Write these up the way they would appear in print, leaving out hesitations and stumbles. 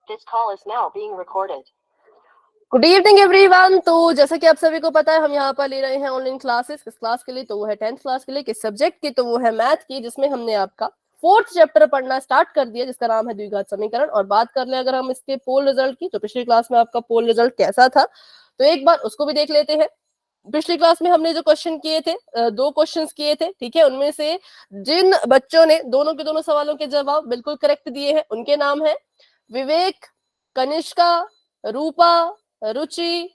This call is now being recorded. Good evening everyone. तो जैसा कि आप सभी को पता है, हम यहाँ पर ले रहे हैं ऑनलाइन क्लासेस। किस क्लास के लिए? तो वो है 10th क्लास के लिए। किस सब्जेक्ट की? तो वो है मैथ की, जिसमें हमने आपका 4th चैप्टर पढ़ना स्टार्ट कर दिया, जिसका नाम है द्विघात समीकरण। और बात कर ले अगर हम इसके पोल रिजल्ट की, तो पिछली क्लास में आपका पोल रिजल्ट कैसा था, तो एक बार उसको भी देख लेते हैं। पिछली क्लास में हमने जो क्वेश्चन किए थे, 2 क्वेश्चंस किए थे, ठीक है। उनमें से जिन बच्चों ने दोनों के दोनों सवालों के जवाब बिल्कुल करेक्ट दिए हैं, उनके नाम है विवेक, कनिष्का, रूपा, रुचि,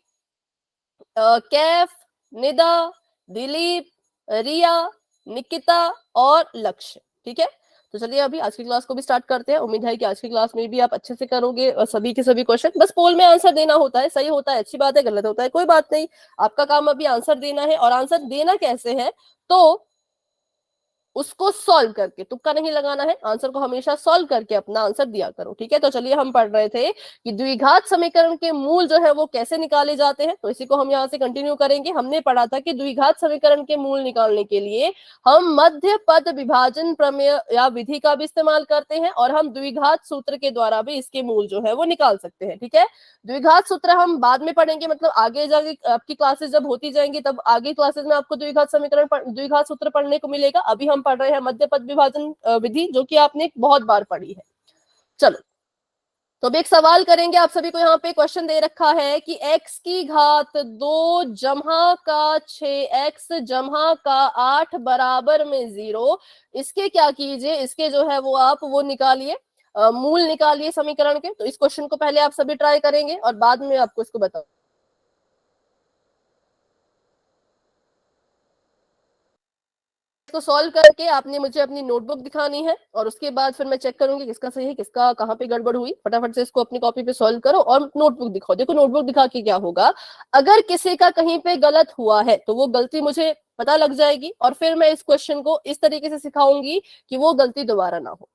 कैफ, निदा, दिलीप, रिया, निकिता और लक्ष्य, ठीक है। तो चलिए अभी आज की क्लास को भी स्टार्ट करते हैं। उम्मीद है कि आज की क्लास में भी आप अच्छे से करोगे और सभी के सभी क्वेश्चन। बस पोल में आंसर देना होता है, सही होता है अच्छी बात है, गलत होता है कोई बात नहीं। आपका काम अभी आंसर देना है। और आंसर देना कैसे है? तो उसको सॉल्व करके, तुक्का नहीं लगाना है, आंसर को हमेशा सॉल्व करके अपना आंसर दिया करो, ठीक है। तो चलिए हम पढ़ रहे थे कि द्विघात समीकरण के मूल जो है वो कैसे निकाले जाते हैं, तो इसी को हम यहाँ से कंटिन्यू करेंगे। हमने पढ़ा था कि द्विघात समीकरण के मूल निकालने के लिए हम मध्य पद विभाजन प्रमेय या विधि का भी इस्तेमाल करते हैं, और हम द्विघात सूत्र के द्वारा भी इसके मूल जो है वो निकाल सकते हैं, ठीक है। द्विघात सूत्र हम बाद में पढ़ेंगे, मतलब आगे जाके आपकी क्लासेस जब होती जाएंगी तब आगे क्लासेस में आपको द्विघात समीकरण द्विघात सूत्र पढ़ने को मिलेगा। अभी हम पढ़ रहे हैं मध्य पद विभाजन विधि, जो कि आपने बहुत बार पढ़ी है। चलो, तो अब एक सवाल करेंगे आप सभी को। यहाँ पे क्वेश्चन दे रखा है कि x की घात 2 जमा का 6x जमा का 8 बराबर में 0। इसके क्या कीजिए, इसके जो है वो आप वो निकालिए, मूल निकालिए समीकरण के। तो इस क्वेश्चन को पहले आप सभी ट्राई करेंगे और बाद में आपको इसको बताऊं। इसको सॉल्व करके आपने मुझे अपनी नोटबुक दिखानी है, और उसके बाद फिर मैं चेक करूंगी किसका सही है किसका कहाँ पे गड़बड़ हुई। फटाफट से इसको अपनी कॉपी पे सॉल्व करो और नोटबुक दिखाओ। देखो नोटबुक दिखा के क्या होगा, अगर किसी का कहीं पे गलत हुआ है तो वो गलती मुझे पता लग जाएगी, और फिर मैं इस क्वेश्चन को इस तरीके से सिखाऊंगी कि वो गलती दोबारा ना हो।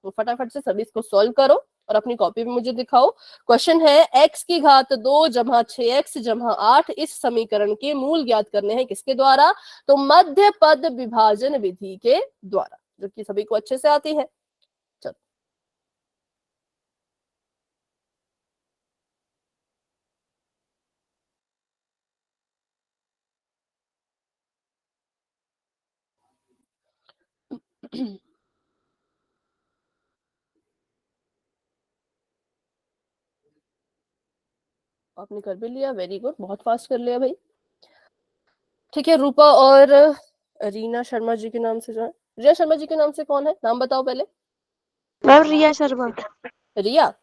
तो फटाफट से सभी इसको सॉल्व करो और अपनी कॉपी में मुझे दिखाओ। क्वेश्चन है x की घात 2 जमा 6x जमा 8 इस समीकरण के मूल ज्ञात करने हैं किसके द्वारा? तो मध्य पद विभाजन विधि के द्वारा, जो कि सभी को अच्छे से आती है। चलो, आपने कर भी लिया, वेरी गुड, बहुत फास्ट कर लिया भाई। ठीक है, रूपा और रीना शर्मा जी के नाम से जो है, रिया शर्मा जी के नाम से कौन है? नाम बताओ पहले। मैम रिया शर्मा। रिया,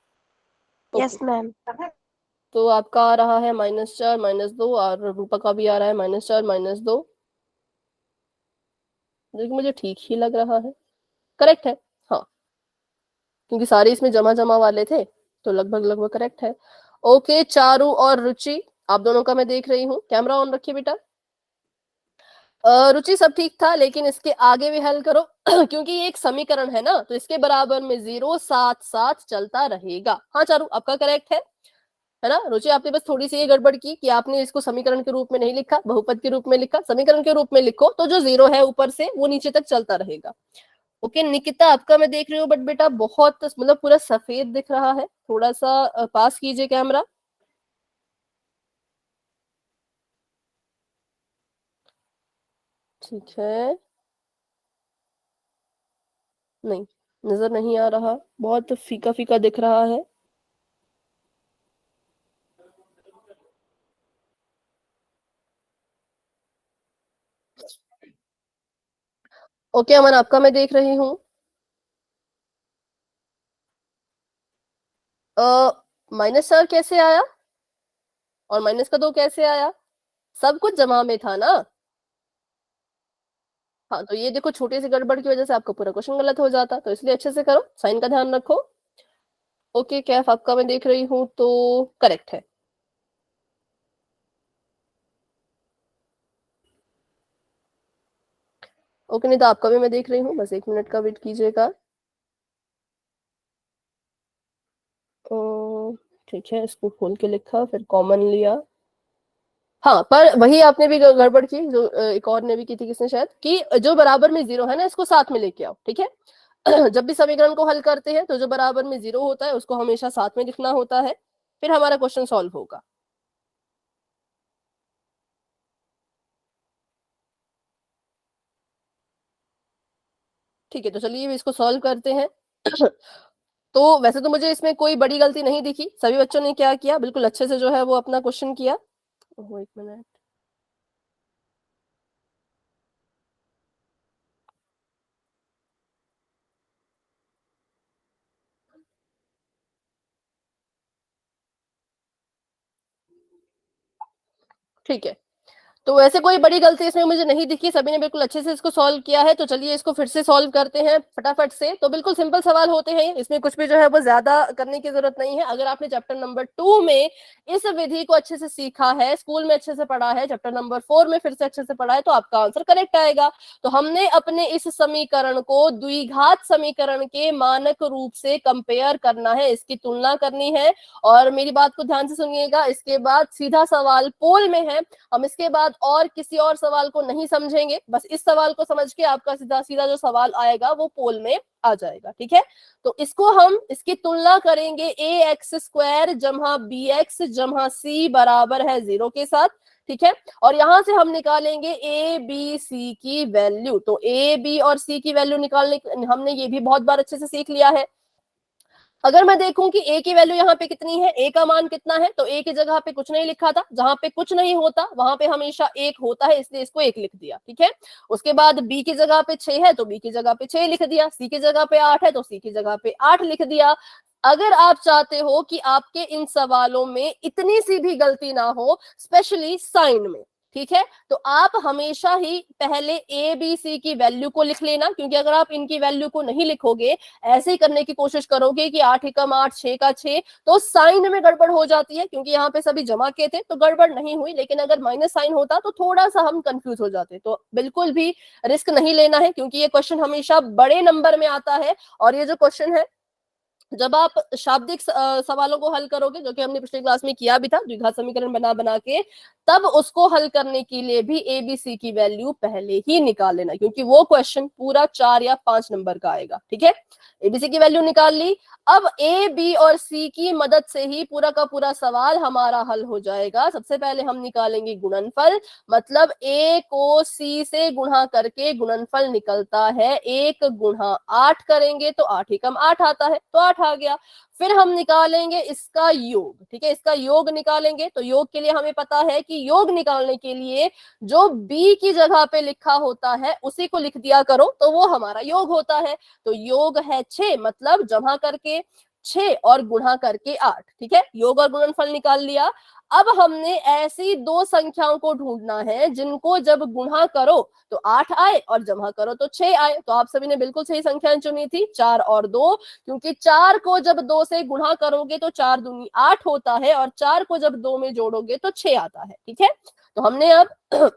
यस मैम। तो आपका आ रहा है -4 -2, और रूपा का भी आ रहा है -4 -2, जो कि मुझे ठीक ही लग रहा है, करेक्ट है। हाँ, क्योंकि सारे इसमें जमा जमा वाले थे, तो लगभग लगभग करेक्ट है। ओके, चारू और रुचि, आप दोनों का मैं देख रही हूँ, कैमरा ऑन रखिए बेटा। रुचि सब ठीक था, लेकिन इसके आगे भी हल करो क्योंकि ये एक समीकरण है ना, तो इसके बराबर में 0 साथ साथ चलता रहेगा। हाँ चारू, आपका करेक्ट है ना। रुचि, आपने बस थोड़ी सी ये गड़बड़ की कि आपने इसको समीकरण के रूप में नहीं लिखा, बहुपद के रूप में लिखा। समीकरण के रूप में लिखो तो जो 0 है ऊपर से वो नीचे तक चलता रहेगा। ओके निकिता, आपका मैं देख रही हूँ, बट बेटा बहुत मतलब पूरा सफेद दिख रहा है, थोड़ा सा पास कीजिए कैमरा। ठीक है, नहीं, नजर नहीं आ रहा, बहुत फीका फीका दिख रहा है। ओके अमन, आपका मैं देख रही हूँ। -4 कैसे आया और -2 कैसे आया? सब कुछ जमा में था ना। हाँ, तो ये देखो छोटी सी गड़बड़ की वजह से आपका पूरा क्वेश्चन गलत हो जाता, तो इसलिए अच्छे से करो, साइन का ध्यान रखो। ओके कैफ, आपका मैं देख रही हूँ तो करेक्ट है। ओके नहीं, तो आपका भी मैं देख रही हूँ, बस 1 मिनट का वेट कीजिएगा। ठीक है, इसको खोल के लिखा, फिर कॉमन लिया। हाँ, पर वही आपने भी गड़बड़ की जो एक और ने भी की थी, किसने शायद, कि जो बराबर में 0 है ना, इसको साथ में लेके आओ, ठीक है। जब भी समीकरण को हल करते हैं तो जो बराबर में 0 होता है उसको हमेशा साथ में लिखना होता है, फिर हमारा क्वेश्चन सॉल्व होगा। ठीक है, तो चलिए इसको सॉल्व करते हैं। तो वैसे तो मुझे इसमें कोई बड़ी गलती नहीं दिखी, सभी बच्चों ने क्या किया, बिल्कुल अच्छे से जो है वो अपना क्वेश्चन किया। ओहो, 1 मिनट। ठीक है, तो वैसे कोई बड़ी गलती इसमें मुझे नहीं दिखी, सभी ने बिल्कुल अच्छे से इसको सॉल्व किया है। तो चलिए इसको फिर से सॉल्व करते हैं फटाफट से। तो बिल्कुल सिंपल सवाल होते हैं, इसमें कुछ भी जो है वो ज्यादा करने की जरूरत नहीं है। अगर आपने चैप्टर नंबर 2 में इस विधि को अच्छे से सीखा है, स्कूल में अच्छे से पढ़ा है, चैप्टर नंबर 4 में फिर से अच्छे से पढ़ा है, तो आपका आंसर करेक्ट आएगा। तो हमने अपने इस समीकरण को द्विघात समीकरण के मानक रूप से कंपेयर करना है, इसकी तुलना करनी है। और मेरी बात को ध्यान से सुनिएगा, इसके बाद सीधा सवाल पोल में है, हम इसके बाद और किसी और सवाल को नहीं समझेंगे, बस इस सवाल को समझ के आपका सीधा सीधा जो सवाल आएगा वो पोल में आ जाएगा। ठीक है, तो इसको हम इसकी तुलना करेंगे ax² जमा bx जमा c बराबर है 0 के साथ। ठीक है, और यहां से हम निकालेंगे a b c की वैल्यू। तो a b और c की वैल्यू निकालने हमने ये भी बहुत बार अच्छे से सीख लिया है। अगर मैं देखूं कि a की वैल्यू यहाँ पे कितनी है, a का मान कितना है, तो a की जगह पे कुछ नहीं लिखा था, जहां पे कुछ नहीं होता वहां पे हमेशा 1 होता है, इसलिए इसको 1 लिख दिया। ठीक है, उसके बाद b की जगह पे 6 है तो b की जगह पे 6 लिख दिया, c की जगह पे 8 है तो c की जगह पे 8 लिख दिया। अगर आप चाहते हो कि आपके इन सवालों में इतनी सी भी गलती ना हो, स्पेशली साइन में, ठीक है, तो आप हमेशा ही पहले ए बी सी की वैल्यू को लिख लेना, क्योंकि अगर आप इनकी वैल्यू को नहीं लिखोगे, ऐसे ही करने की कोशिश करोगे कि 8 एकम 8 6 का 6, तो साइन में गड़बड़ हो जाती है, क्योंकि यहाँ पे सभी जमा के थे तो गड़बड़ नहीं हुई, लेकिन अगर माइनस साइन होता तो थोड़ा सा हम कंफ्यूज हो जाते। तो बिल्कुल भी रिस्क नहीं लेना है, क्योंकि ये क्वेश्चन हमेशा बड़े नंबर में आता है। और ये जो क्वेश्चन है, जब आप शाब्दिक सवालों को हल करोगे, जो कि हमने पिछली क्लास में किया भी था, द्विघात समीकरण बना बना के, तब उसको हल करने के लिए भी ए बी सी की वैल्यू पहले ही निकाल लेना, क्योंकि वो क्वेश्चन पूरा 4 या 5 नंबर का आएगा। ठीक है, एबीसी की वैल्यू निकाल ली, अब ए बी और सी की मदद से ही पूरा का पूरा सवाल हमारा हल हो जाएगा। सबसे पहले हम निकालेंगे गुणनफल, मतलब ए को सी से गुणा करके गुणनफल निकलता है, 1 गुणा 8 करेंगे तो 8 एकम 8 आता है, तो 8 आ गया। फिर हम निकालेंगे इसका योग। ठीक है, इसका योग निकालेंगे, तो योग के लिए हमें पता है कि योग निकालने के लिए जो b की जगह पे लिखा होता है उसी को लिख दिया करो, तो वो हमारा योग होता है। तो योग है 6, मतलब जमा करके 6 और गुणा करके 8। ठीक है, योग और गुणनफल निकाल लिया। अब हमने ऐसी दो संख्याओं को ढूंढना है जिनको जब गुणा करो तो 8 आए और जमा करो तो 6 आए। तो आप सभी ने बिल्कुल सही संख्याएं चुनी थी, 4 और 2, क्योंकि 4 को जब 2 से गुणा करोगे तो 4 दूनी 8 होता है, और 4 को जब 2 में जोड़ोगे तो 6 आता है। ठीक है, तो हमने अब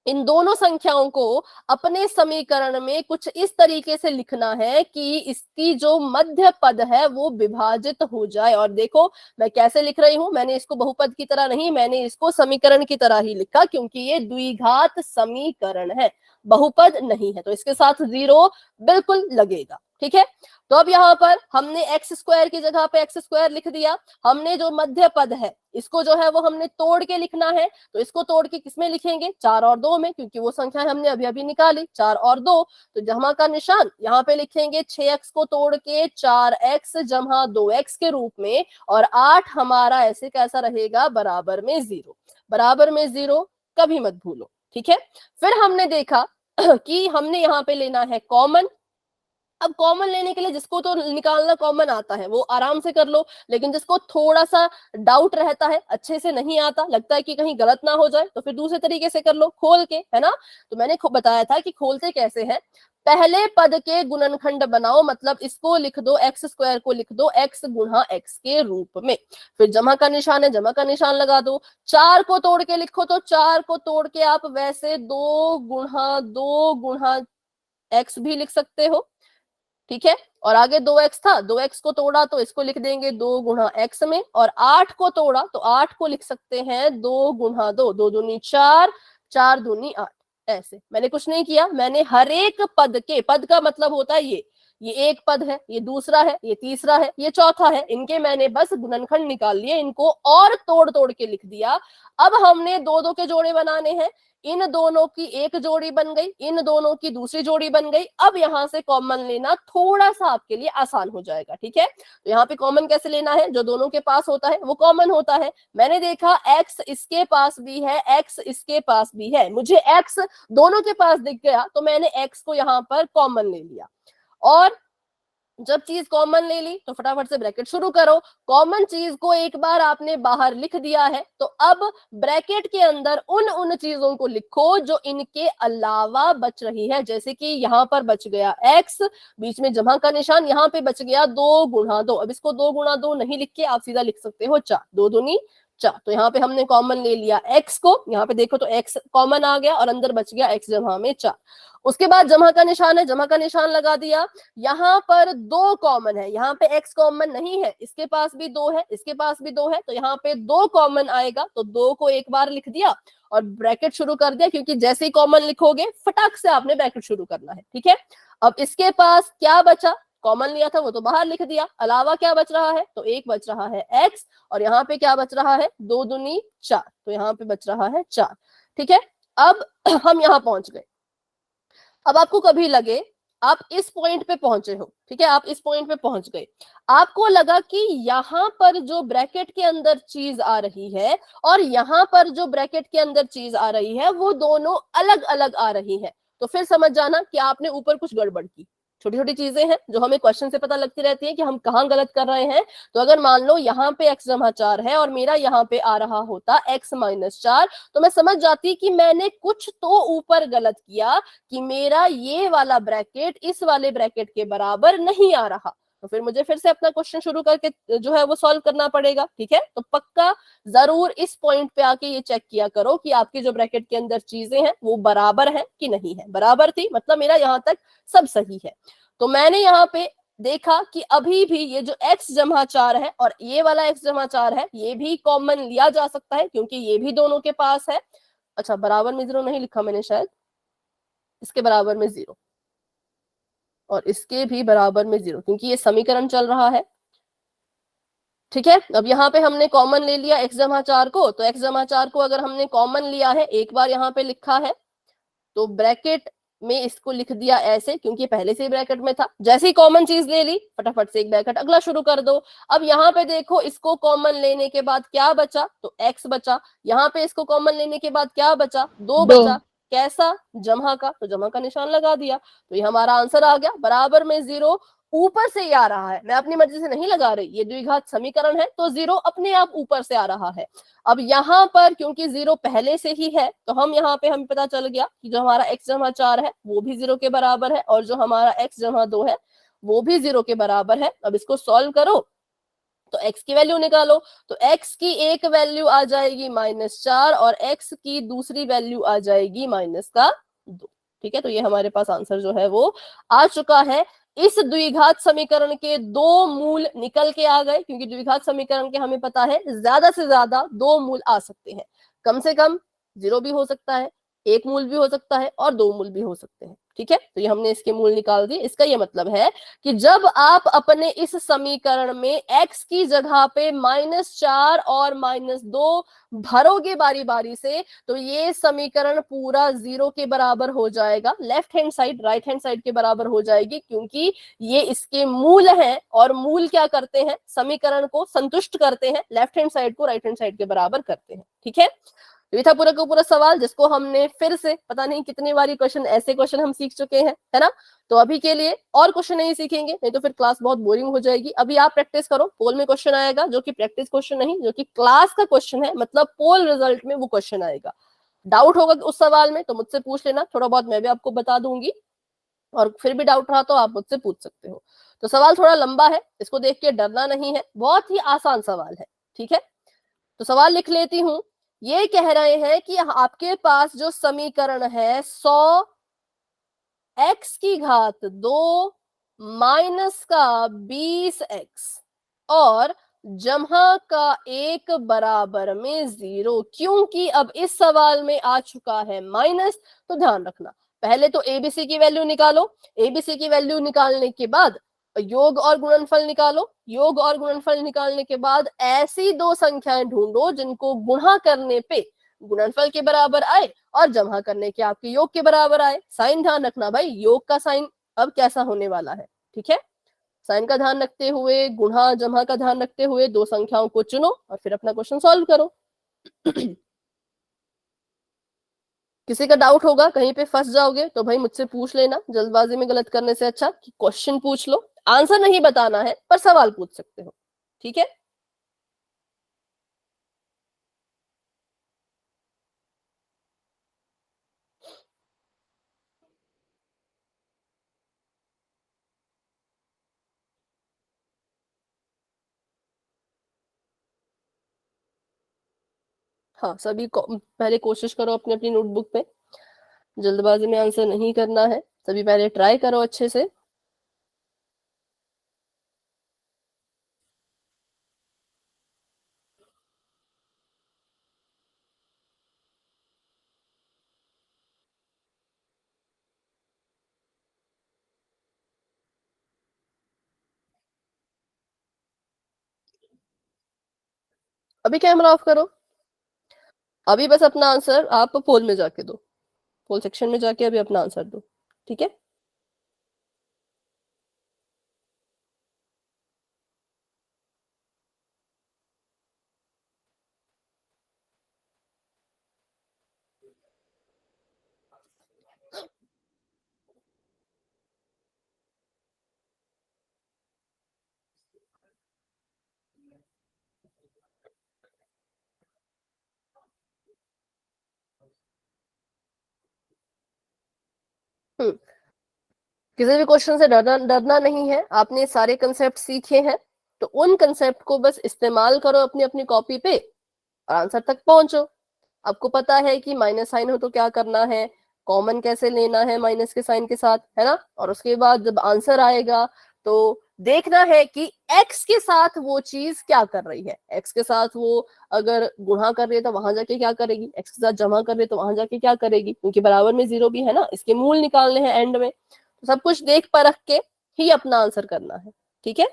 इन दोनों संख्याओं को अपने समीकरण में कुछ इस तरीके से लिखना है कि इसकी जो मध्य पद है वो विभाजित हो जाए। और देखो मैं कैसे लिख रही हूं, मैंने इसको बहुपद की तरह नहीं, मैंने इसको समीकरण की तरह ही लिखा, क्योंकि ये द्विघात समीकरण है, बहुपद नहीं है, तो इसके साथ 0 बिल्कुल लगेगा। ठीक है, तो अब यहाँ पर हमने x² की जगह पे x² लिख दिया। हमने जो मध्य पद है इसको जो है वो हमने तोड़ के लिखना है, तो इसको तोड़ के किसमें लिखेंगे, 4 और 2 में, क्योंकि वो संख्या हमने अभी अभी निकाली 4 और 2। तो जमा का निशान यहाँ पे लिखेंगे, 6x को तोड़ के 4x जमा 2x के रूप में, और 8 हमारा ऐसे कैसा रहेगा, बराबर में 0। बराबर में 0 कभी मत भूलो। ठीक है, फिर हमने देखा कि हमने यहाँ पे लेना है कॉमन। अब कॉमन लेने के लिए जिसको तो निकालना कॉमन आता है वो आराम से कर लो, लेकिन जिसको थोड़ा सा डाउट रहता है, अच्छे से नहीं आता, लगता है कि कहीं गलत ना हो जाए, तो फिर दूसरे तरीके से कर लो, खोल के, है ना। तो मैंने बताया था कि खोलते कैसे हैं। पहले पद के गुणनखंड बनाओ, मतलब इसको लिख दो, x² को लिख दो x गुणा x के रूप में। फिर जमा का निशान है, जमा का निशान लगा दो। 4 को तोड़ के लिखो, तो 4 को तोड़ के आप वैसे 2 गुणा x भी लिख सकते हो। ठीक है, और आगे 2x था, 2x को तोड़ा तो इसको लिख देंगे 2 गुणा x में, और 8 को तोड़ा तो 8 को लिख सकते हैं 2 गुणा 2, 2 दूनी 4, 4 दूनी 8। ऐसे मैंने कुछ नहीं किया, मैंने हर एक पद के, पद का मतलब होता है ये ये एक पद है, ये दूसरा है, ये तीसरा है, ये चौथा है, इनके मैंने बस गुणनखंड निकाल लिए, इनको और तोड़ तोड़ के लिख दिया। अब हमने दो दो के जोड़े बनाने हैं, इन दोनों की एक जोड़ी बन गई, इन दोनों की दूसरी जोड़ी बन गई। अब यहां से कॉमन लेना थोड़ा सा आपके लिए आसान हो जाएगा, ठीक है। तो यहाँ पे कॉमन कैसे लेना है, जो दोनों के पास होता है वो कॉमन होता है। मैंने देखा x इसके पास भी है, x इसके पास भी है, मुझे x दोनों के पास दिख गया तो मैंने x को यहाँ पर कॉमन ले लिया। और जब चीज कॉमन ले ली तो फटाफट से ब्रैकेट शुरू करो। कॉमन चीज को एक बार आपने बाहर लिख दिया है तो अब ब्रैकेट के अंदर उन चीजों को लिखो जो इनके अलावा बच रही है। जैसे कि यहाँ पर बच गया x, बीच में जमा का निशान, यहाँ पे बच गया 2 गुणा 2। अब इसको 2 गुणा 2 नहीं लिख के आप सीधा लिख सकते हो 4, 2 दूनी 4। तो यहाँ पे हमने कॉमन ले लिया x को, यहाँ पे देखो तो x कॉमन आ गया और अंदर बच गया x जमा में 4। उसके बाद जमा का निशान है, जमा का निशान लगा दिया। यहाँ पर 2 कॉमन है, यहाँ पे x कॉमन नहीं है, इसके पास भी 2 है, इसके पास भी 2 है, तो यहाँ पे 2 कॉमन आएगा। तो 2 को एक बार लिख दिया और ब्रैकेट शुरू कर दिया, क्योंकि जैसे ही कॉमन लिखोगे फटाक से आपने ब्रैकेट शुरू करना है, ठीक है। अब इसके पास क्या बचा, कॉमन लिया था वो तो बाहर लिख दिया, अलावा क्या बच रहा है, तो एक बच रहा है x, और यहाँ पे क्या बच रहा है, 2 दूनी 4, तो यहाँ पे बच रहा है 4, ठीक है। अब हम यहाँ पहुंच गए। अब आपको कभी लगे आप इस पॉइंट पे पहुंचे हो, ठीक है, आप इस पॉइंट पे पहुंच गए, आपको लगा कि यहाँ पर जो ब्रैकेट के अंदर चीज आ रही है और यहाँ पर जो ब्रैकेट के अंदर चीज आ रही है वो दोनों अलग अलग आ रही है, तो फिर समझ जाना कि आपने ऊपर कुछ गड़बड़ की। छोटी छोटी चीजें हैं जो हमें क्वेश्चन से पता लगती रहती है कि हम कहाँ गलत कर रहे हैं। तो अगर मान लो यहाँ पे x जमा 4 है और मेरा यहाँ पे आ रहा होता x माइनस 4, तो मैं समझ जाती कि मैंने कुछ तो ऊपर गलत किया कि मेरा ये वाला ब्रैकेट इस वाले ब्रैकेट के बराबर नहीं आ रहा। तो फिर मुझे फिर से अपना क्वेश्चन शुरू करके जो है वो सॉल्व करना पड़ेगा, ठीक है। तो पक्का जरूर इस पॉइंट पे आके ये चेक किया करो कि आपके जो ब्रैकेट के अंदर चीजें हैं वो बराबर है कि नहीं है। बराबर थी मतलब मेरा यहाँ तक सब सही है। तो मैंने यहाँ पे देखा कि अभी भी ये जो x जमा 4 है और ये वाला x जमा 4 है ये भी कॉमन लिया जा सकता है, क्योंकि ये भी दोनों के पास है। अच्छा, बराबर में 0 नहीं लिखा मैंने शायद, इसके बराबर में 0 और इसके भी बराबर में 0, क्योंकि ये समीकरण चल रहा है, ठीक है। अब यहाँ पे हमने कॉमन ले लिया x जमा 4 को, तो x जमा 4 को अगर हमने कॉमन लिया है, एक बार यहाँ पे लिखा है, तो ब्रैकेट में इसको लिख दिया ऐसे, क्योंकि पहले से ही ब्रैकेट में था। जैसे ही कॉमन चीज ले ली फटाफट से एक ब्रैकेट अगला शुरू कर दो। अब यहाँ पे देखो, इसको कॉमन लेने के बाद क्या बचा, तो x बचा। यहाँ पे इसको कॉमन लेने के बाद क्या बचा, 2 बचा। कैसा, जमा का, तो जमा का निशान लगा दिया। तो ये हमारा आंसर आ गया, बराबर में 0। ऊपर से ही आ रहा है, मैं अपनी मर्जी से नहीं लगा रही, ये द्विघात समीकरण है तो 0 अपने आप ऊपर से आ रहा है। अब यहाँ पर क्योंकि 0 पहले से ही है तो हम यहाँ पे हमें पता चल गया कि जो हमारा x जमा 4 है वो भी 0 के बराबर है और जो हमारा x जमा 2 है वो भी 0 के बराबर है। अब इसको सॉल्व करो तो x की वैल्यू निकालो, तो x की एक वैल्यू आ जाएगी -4 और x की दूसरी वैल्यू आ जाएगी -2, ठीक है। तो ये हमारे पास आंसर जो है वो आ चुका है। इस द्विघात समीकरण के 2 मूल निकल के आ गए, क्योंकि द्विघात समीकरण के हमें पता है ज्यादा से ज्यादा 2 मूल आ सकते हैं, कम से कम 0 भी हो सकता है, 1 मूल भी हो सकता है और 2 मूल भी हो सकते हैं, ठीक है। तो ये हमने इसके मूल निकाल दिए। इसका ये मतलब है कि जब आप अपने इस समीकरण में x की जगह पे -4 और -2 भरोगे बारी बारी से, तो ये समीकरण पूरा 0 के बराबर हो जाएगा। Left hand side right hand side के बराबर हो जाएगी, क्योंकि ये इसके मूल हैं और मूल क्या करते हैं, समीकरण को संतुष्ट करते हैं, लेफ्ट हैंड साइड को राइट हैंड साइड के बराबर करते हैं, ठीक है। ये था पूरा का पूरा सवाल, जिसको हमने फिर से पता नहीं कितनी बारी क्वेश्चन, ऐसे क्वेश्चन हम सीख चुके हैं, है ना। तो अभी के लिए और क्वेश्चन नहीं सीखेंगे, नहीं तो फिर क्लास बहुत बोरिंग हो जाएगी। अभी आप प्रैक्टिस करो, पोल में क्वेश्चन आएगा जो कि प्रैक्टिस क्वेश्चन नहीं, जो कि क्लास का क्वेश्चन है, मतलब पोल रिजल्ट में वो क्वेश्चन आएगा। डाउट होगा उस सवाल में तो मुझसे पूछ लेना, थोड़ा बहुत मैं भी आपको बता दूंगी, और फिर भी डाउट रहा तो आप मुझसे पूछ सकते हो। तो सवाल थोड़ा लंबा है, इसको देख के डरना नहीं है, बहुत ही आसान सवाल है, ठीक है। तो सवाल लिख लेती हूं। ये कह रहे हैं कि आपके पास जो समीकरण है 100 x की घात 2 माइनस का 20x और जमा का 1 बराबर में 0, क्योंकि अब इस सवाल में आ चुका है माइनस, तो ध्यान रखना पहले तो एबीसी की वैल्यू निकालो, एबीसी की वैल्यू निकालने के बाद योग और गुणनफल निकालो, योग और गुणनफल निकालने के बाद ऐसी दो संख्याएं ढूंढो जिनको गुणा करने पे गुणनफल के बराबर आए और जमा करने के आपके योग के बराबर आए। साइन ध्यान रखना भाई, योग का साइन अब कैसा होने वाला है, ठीक है। साइन का ध्यान रखते हुए, गुणा जमा का ध्यान रखते हुए दो संख्याओं को चुनो और फिर अपना क्वेश्चन सॉल्व करो। किसी का डाउट होगा, कहीं पे फंस जाओगे तो भाई मुझसे पूछ लेना, जल्दबाजी में गलत करने से अच्छा कि क्वेश्चन पूछ लो। आंसर नहीं बताना है पर सवाल पूछ सकते हो, ठीक है। हाँ सभी पहले कोशिश करो अपनी अपनी नोटबुक पे, जल्दबाजी में आंसर नहीं करना है, सभी पहले ट्राई करो अच्छे से। अभी कैमरा ऑफ करो, अभी बस अपना आंसर आप पोल में जाके दो, पोल सेक्शन में जाके अभी अपना आंसर दो, ठीक है। हम्म किसी भी क्वेश्चन से डरना डरना नहीं है, आपने सारे कंसेप्ट सीखे हैं तो उन कंसेप्ट को बस इस्तेमाल करो अपनी अपनी कॉपी पे और आंसर तक पहुंचो। आपको पता है कि माइनस साइन हो तो क्या करना है, कॉमन कैसे लेना है माइनस के साइन के साथ, है ना। और उसके बाद जब आंसर आएगा तो देखना है कि एक्स के साथ वो चीज क्या कर रही है। एक्स के साथ वो अगर गुणा कर रही है तो वहां जाके क्या करेगी, एक्स के साथ जमा कर रही है तो वहां जाके क्या करेगी, क्योंकि बराबर में जीरो भी है ना, इसके मूल निकालने हैं एंड में। तो सब कुछ देख परख के ही अपना आंसर करना है, ठीक है।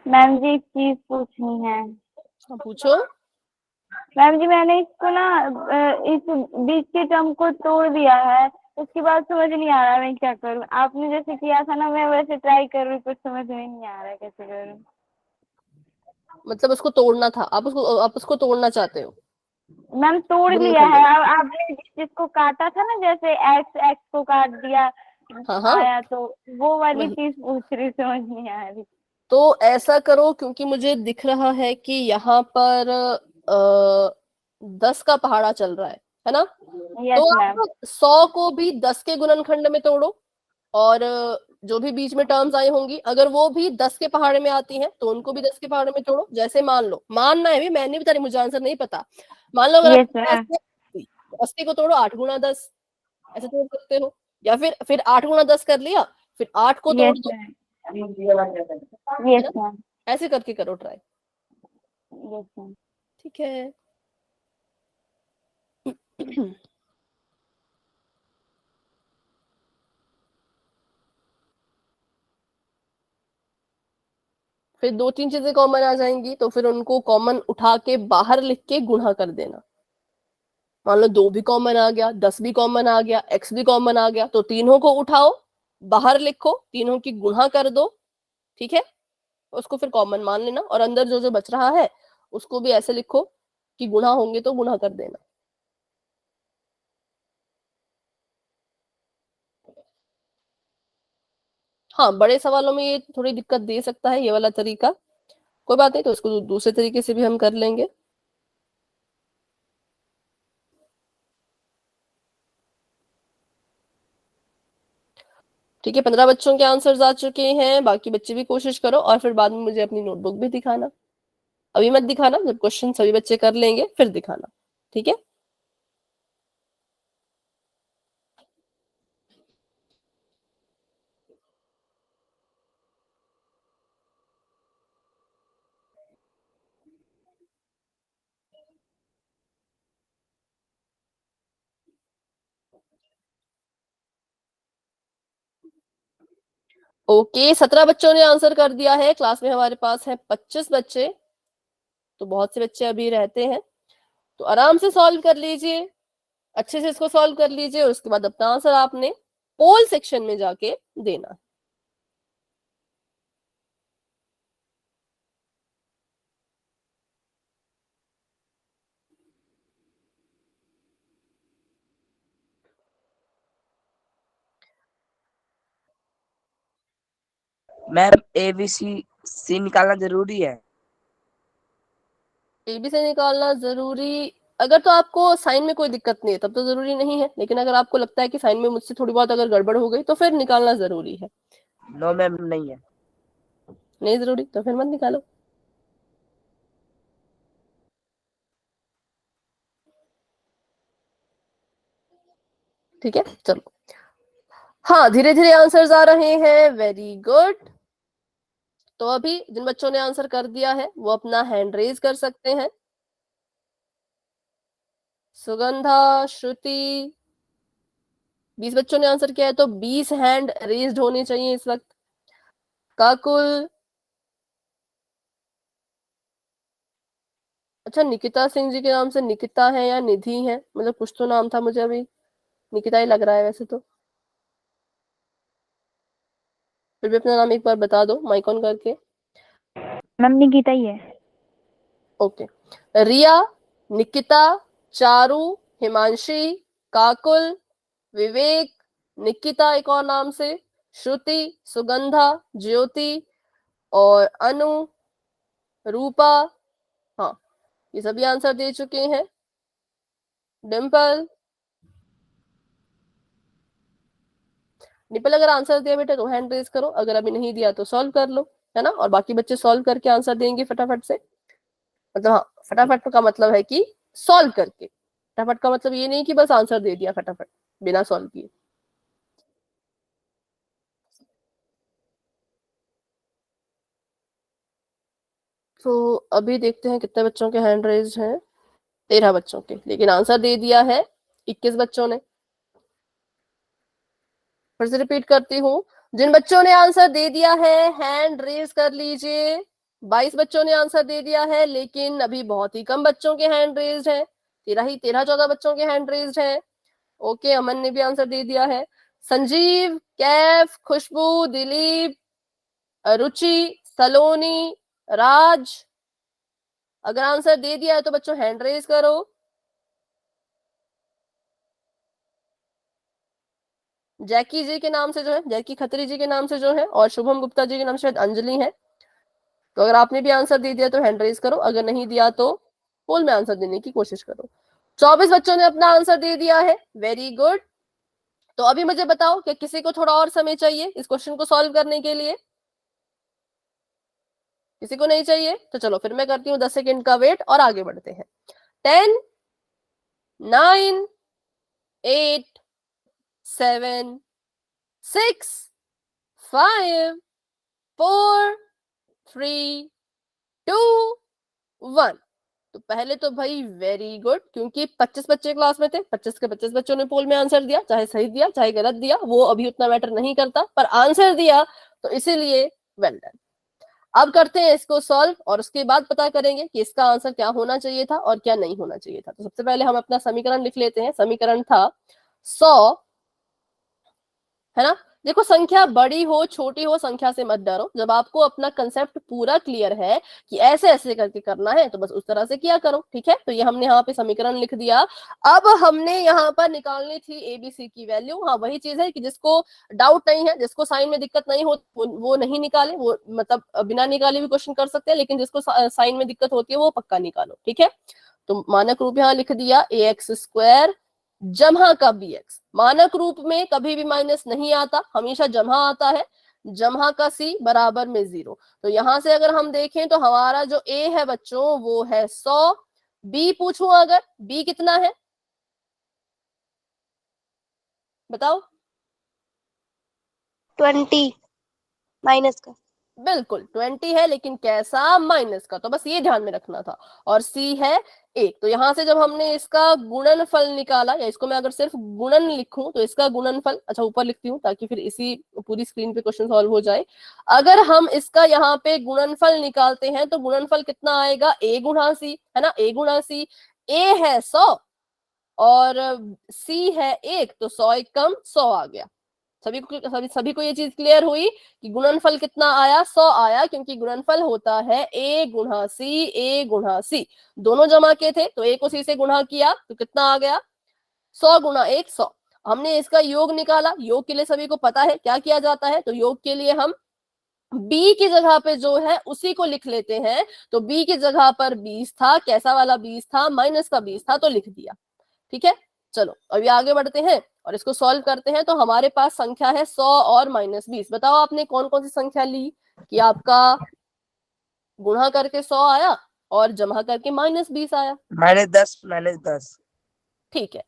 मैम जी एक चीज पूछनी है। हाँ पूछो। मैम जी मैंने इसको ना इस बीच के टर्म को तोड़ दिया है, उसके बाद समझ नहीं आ रहा मैं क्या करूं। आपने जैसे किया था ना मैं वैसे ट्राई कर रही हूँ, कुछ समझ में नहीं आ रहा है कैसे करूं। मतलब उसको तोड़ना था, आप उसको तोड़ना चाहते हो। मैम तोड़ लिया गुणनखंड है, में। अब आपने जिसको काटा था ना, जैसे एक्स एक्स को काट दिया हाँ हाँ आया, तो वो वाली वही। चीज पूछ रही, समझ नहीं आ रही। तो ऐसा करो, क्योंकि मुझे दिख रहा है कि यहाँ पर 10 का पहाड़ा चल रहा है ना। यस तो मैम। आप 100 को भी 10 के गुणनखंड में तोड़ो और जो भी बीच में टर्म्स आई होंगी अगर वो भी 10 के पहाड़े में आती हैं तो उनको भी 10 के पहाड़े में तोड़ो। जैसे मान लो, मानना है भी, मैं नहीं बता रही, मुझे आंसर नहीं पता। मान लो अगर यस आपके पास मैम। है 80, तो 80 को तोड़ो 8 गुणा 10, ऐसे तोड़ सकते हो। या फिर 8 गुणा 10 कर लिया, फिर 8 को तोड़ यस दो, मैम। है यस ना। मैम। ऐसे करके करो ट्राई, यस मैम। ठीक है। फिर दो तीन चीजें कॉमन आ जाएंगी तो फिर उनको कॉमन उठा के बाहर लिख के गुणा कर देना। मान लो 2 भी कॉमन आ गया, 10 भी कॉमन आ गया, x भी कॉमन आ गया, तो तीनों को उठाओ, बाहर लिखो, तीनों की गुणा कर दो, ठीक है। उसको फिर कॉमन मान लेना और अंदर जो जो बच रहा है उसको भी ऐसे लिखो कि गुणा होंगे तो गुणा कर देना। हाँ बड़े सवालों में ये थोड़ी दिक्कत दे सकता है ये वाला तरीका, कोई बात नहीं, तो उसको दूसरे तरीके से भी हम कर लेंगे। ठीक है, 15 बच्चों के आंसर्स आ चुके हैं, बाकी बच्चे भी कोशिश करो और फिर बाद में मुझे अपनी नोटबुक भी दिखाना। अभी मत दिखाना, जब क्वेश्चन सभी बच्चे कर लेंगे फिर दिखाना, ठीक है। ओके, 17 बच्चों ने आंसर कर दिया है। क्लास में हमारे पास है 25 बच्चे, तो बहुत से बच्चे अभी रहते हैं, तो आराम से सॉल्व कर लीजिए, अच्छे से इसको सॉल्व कर लीजिए और उसके बाद अपना आंसर आपने पोल सेक्शन में जाके देना है। मैम ABC निकालना जरूरी है? एबी से निकालना जरूरी, अगर तो आपको साइन में कोई दिक्कत नहीं है तब तो जरूरी नहीं है, लेकिन अगर आपको लगता है कि साइन में मुझसे थोड़ी बहुत अगर गड़बड़ हो गई तो फिर निकालना जरूरी है। नो मैम, नहीं है। नहीं जरूरी तो फिर मत निकालो। ठीक है, चलो। हाँ, धीरे धीरे आंसर्स आ रहे हैं, वेरी गुड। तो अभी जिन बच्चों ने आंसर कर दिया है वो अपना हैंड रेज कर सकते हैं। सुगंधा, श्रुति, 20 बच्चों ने आंसर किया है तो 20 हैंड रेज्ड होने चाहिए इस वक्त। काकुल, अच्छा निकिता सिंह जी के नाम से निकिता है या निधि है, मतलब कुछ तो नाम था, मुझे अभी निकिता ही लग रहा है वैसे तो। फिर भी अपना नाम एक बार बता दो माइक ऑन करके। मैम निकिता ही है। ओके, रिया, निकिता, चारू, हिमांशी, काकुल, विवेक, निकिता एक और नाम से, श्रुति, सुगंधा, ज्योति और अनु, रूपा, हाँ ये सभी आंसर दे चुके हैं। डिम्पल, निपल अगर आंसर दिया बेटा तो हैंड रेज करो, अगर अभी नहीं दिया तो सॉल्व कर लो, है ना, और बाकी बच्चे सॉल्व करके आंसर देंगे फटाफट से। मतलब हाँ, फटाफट का मतलब है कि सॉल्व करके, फटाफट का मतलब ये नहीं कि बस आंसर दे दिया फटाफट बिना सॉल्व किए। तो अभी देखते हैं कितने बच्चों के हैंड रेज हैं। 13 बच्चों के, लेकिन आंसर दे दिया है 21 बच्चों ने। फिर से रिपीट करती हूँ, जिन बच्चों ने आंसर दे दिया है हैंड रेज कर लीजिए। 22 बच्चों ने आंसर दे दिया है, लेकिन अभी बहुत ही कम बच्चों के हैंड रेज्ड है, 13-14 बच्चों के हैंड रेज्ड है। ओके, अमन ने भी आंसर दे दिया है। संजीव, कैफ, खुशबू, दिलीप, रुचि, सलोनी, राज, अगर आंसर दे दिया है तो बच्चों हैंड रेज करो। जैकी जी के नाम से जो है, जैकी खत्री जी के नाम से जो है, और शुभम गुप्ता जी के नाम से शायद अंजलि है। तो अगर आपने भी आंसर दे दिया तो हैंड रेज करो, अगर नहीं दिया तो पोल में आंसर देने की कोशिश करो। 24 बच्चों ने अपना आंसर दे दिया है, वेरी गुड। तो अभी मुझे बताओ कि किसी को थोड़ा और समय चाहिए इस क्वेश्चन को सॉल्व करने के लिए? किसी को नहीं चाहिए तो चलो फिर मैं करती हूँ 10 सेकेंड का वेट और आगे बढ़ते हैं। 10, 9, 8, 7, 6, 5, 4, 3, 2, 1। तो पहले तो भाई वेरी गुड, क्योंकि 25 बच्चे क्लास में थे, 25 के 25 बच्चों ने पोल में आंसर दिया, चाहे सही दिया चाहे गलत दिया वो अभी उतना मैटर नहीं करता, पर आंसर दिया तो इसीलिए वेल डन। अब करते हैं इसको सॉल्व और उसके बाद पता करेंगे कि इसका आंसर क्या होना चाहिए था और क्या नहीं होना चाहिए था। तो सबसे पहले हम अपना समीकरण लिख लेते हैं। समीकरण था 100, है ना। देखो, संख्या बड़ी हो छोटी हो संख्या से मत डरो, जब आपको अपना कंसेप्ट पूरा क्लियर है कि ऐसे ऐसे करके करना है तो बस उस तरह से किया करो, ठीक है। तो ये हमने यहाँ पे समीकरण लिख दिया। अब हमने यहाँ पर निकालनी थी एबीसी की वैल्यू। हाँ, वही चीज है कि जिसको डाउट नहीं है, जिसको साइन में दिक्कत नहीं हो वो नहीं निकाले, वो मतलब बिना निकाले भी क्वेश्चन कर सकते हैं, लेकिन जिसको साइन में दिक्कत होती है वो पक्का निकालो, ठीक है। तो मानक रूप यहाँ लिख दिया ax स्क्वायर जमा का bx। मानक रूप में कभी भी माइनस नहीं आता, हमेशा जमा आता है। जमा का c बराबर में 0। तो यहां से अगर हम देखें तो हमारा जो a है बच्चों वो है 100। b पूछूं अगर, b कितना है बताओ? 20 माइनस का। बिल्कुल 20 है, लेकिन कैसा? माइनस का। तो बस ये ध्यान में रखना था। और c है 1। तो यहां से जब हमने इसका गुणनफल निकाला, या इसको मैं अगर सिर्फ गुणन लिखूं तो इसका गुणनफल, अच्छा ऊपर लिखती हूँ ताकि फिर इसी पूरी स्क्रीन पे क्वेश्चन सॉल्व हो जाए। अगर हम इसका यहाँ पे गुणनफल निकालते हैं तो गुणनफल कितना आएगा? a गुणा c, है ना? a गुणा c। a है 100 और c है 1, तो 100 एक कम 100 आ गया। सभी को ये चीज क्लियर हुई कि गुणनफल कितना आया? 100 आया, क्योंकि गुणनफल होता है a गुणा c, a गुणा c। दोनों जमा के थे तो a को c से गुणा किया तो कितना आ गया? 100 गुणा 1 100। हमने इसका योग निकाला। योग के लिए सभी को पता है क्या किया जाता है। तो योग के लिए हम b की जगह पे जो है उसी को लिख लेते हैं। तो b की जगह पर 20 था। कैसा वाला 20 था? माइनस का 20 था, तो लिख दिया। ठीक है, चलो अभी आगे बढ़ते हैं और इसको सॉल्व करते हैं। तो हमारे पास संख्या है 100 और -20। बताओ आपने कौन कौन सी संख्या ली कि आपका गुणा करके 100 आया और जमा करके -20 आया? -10 ठीक है,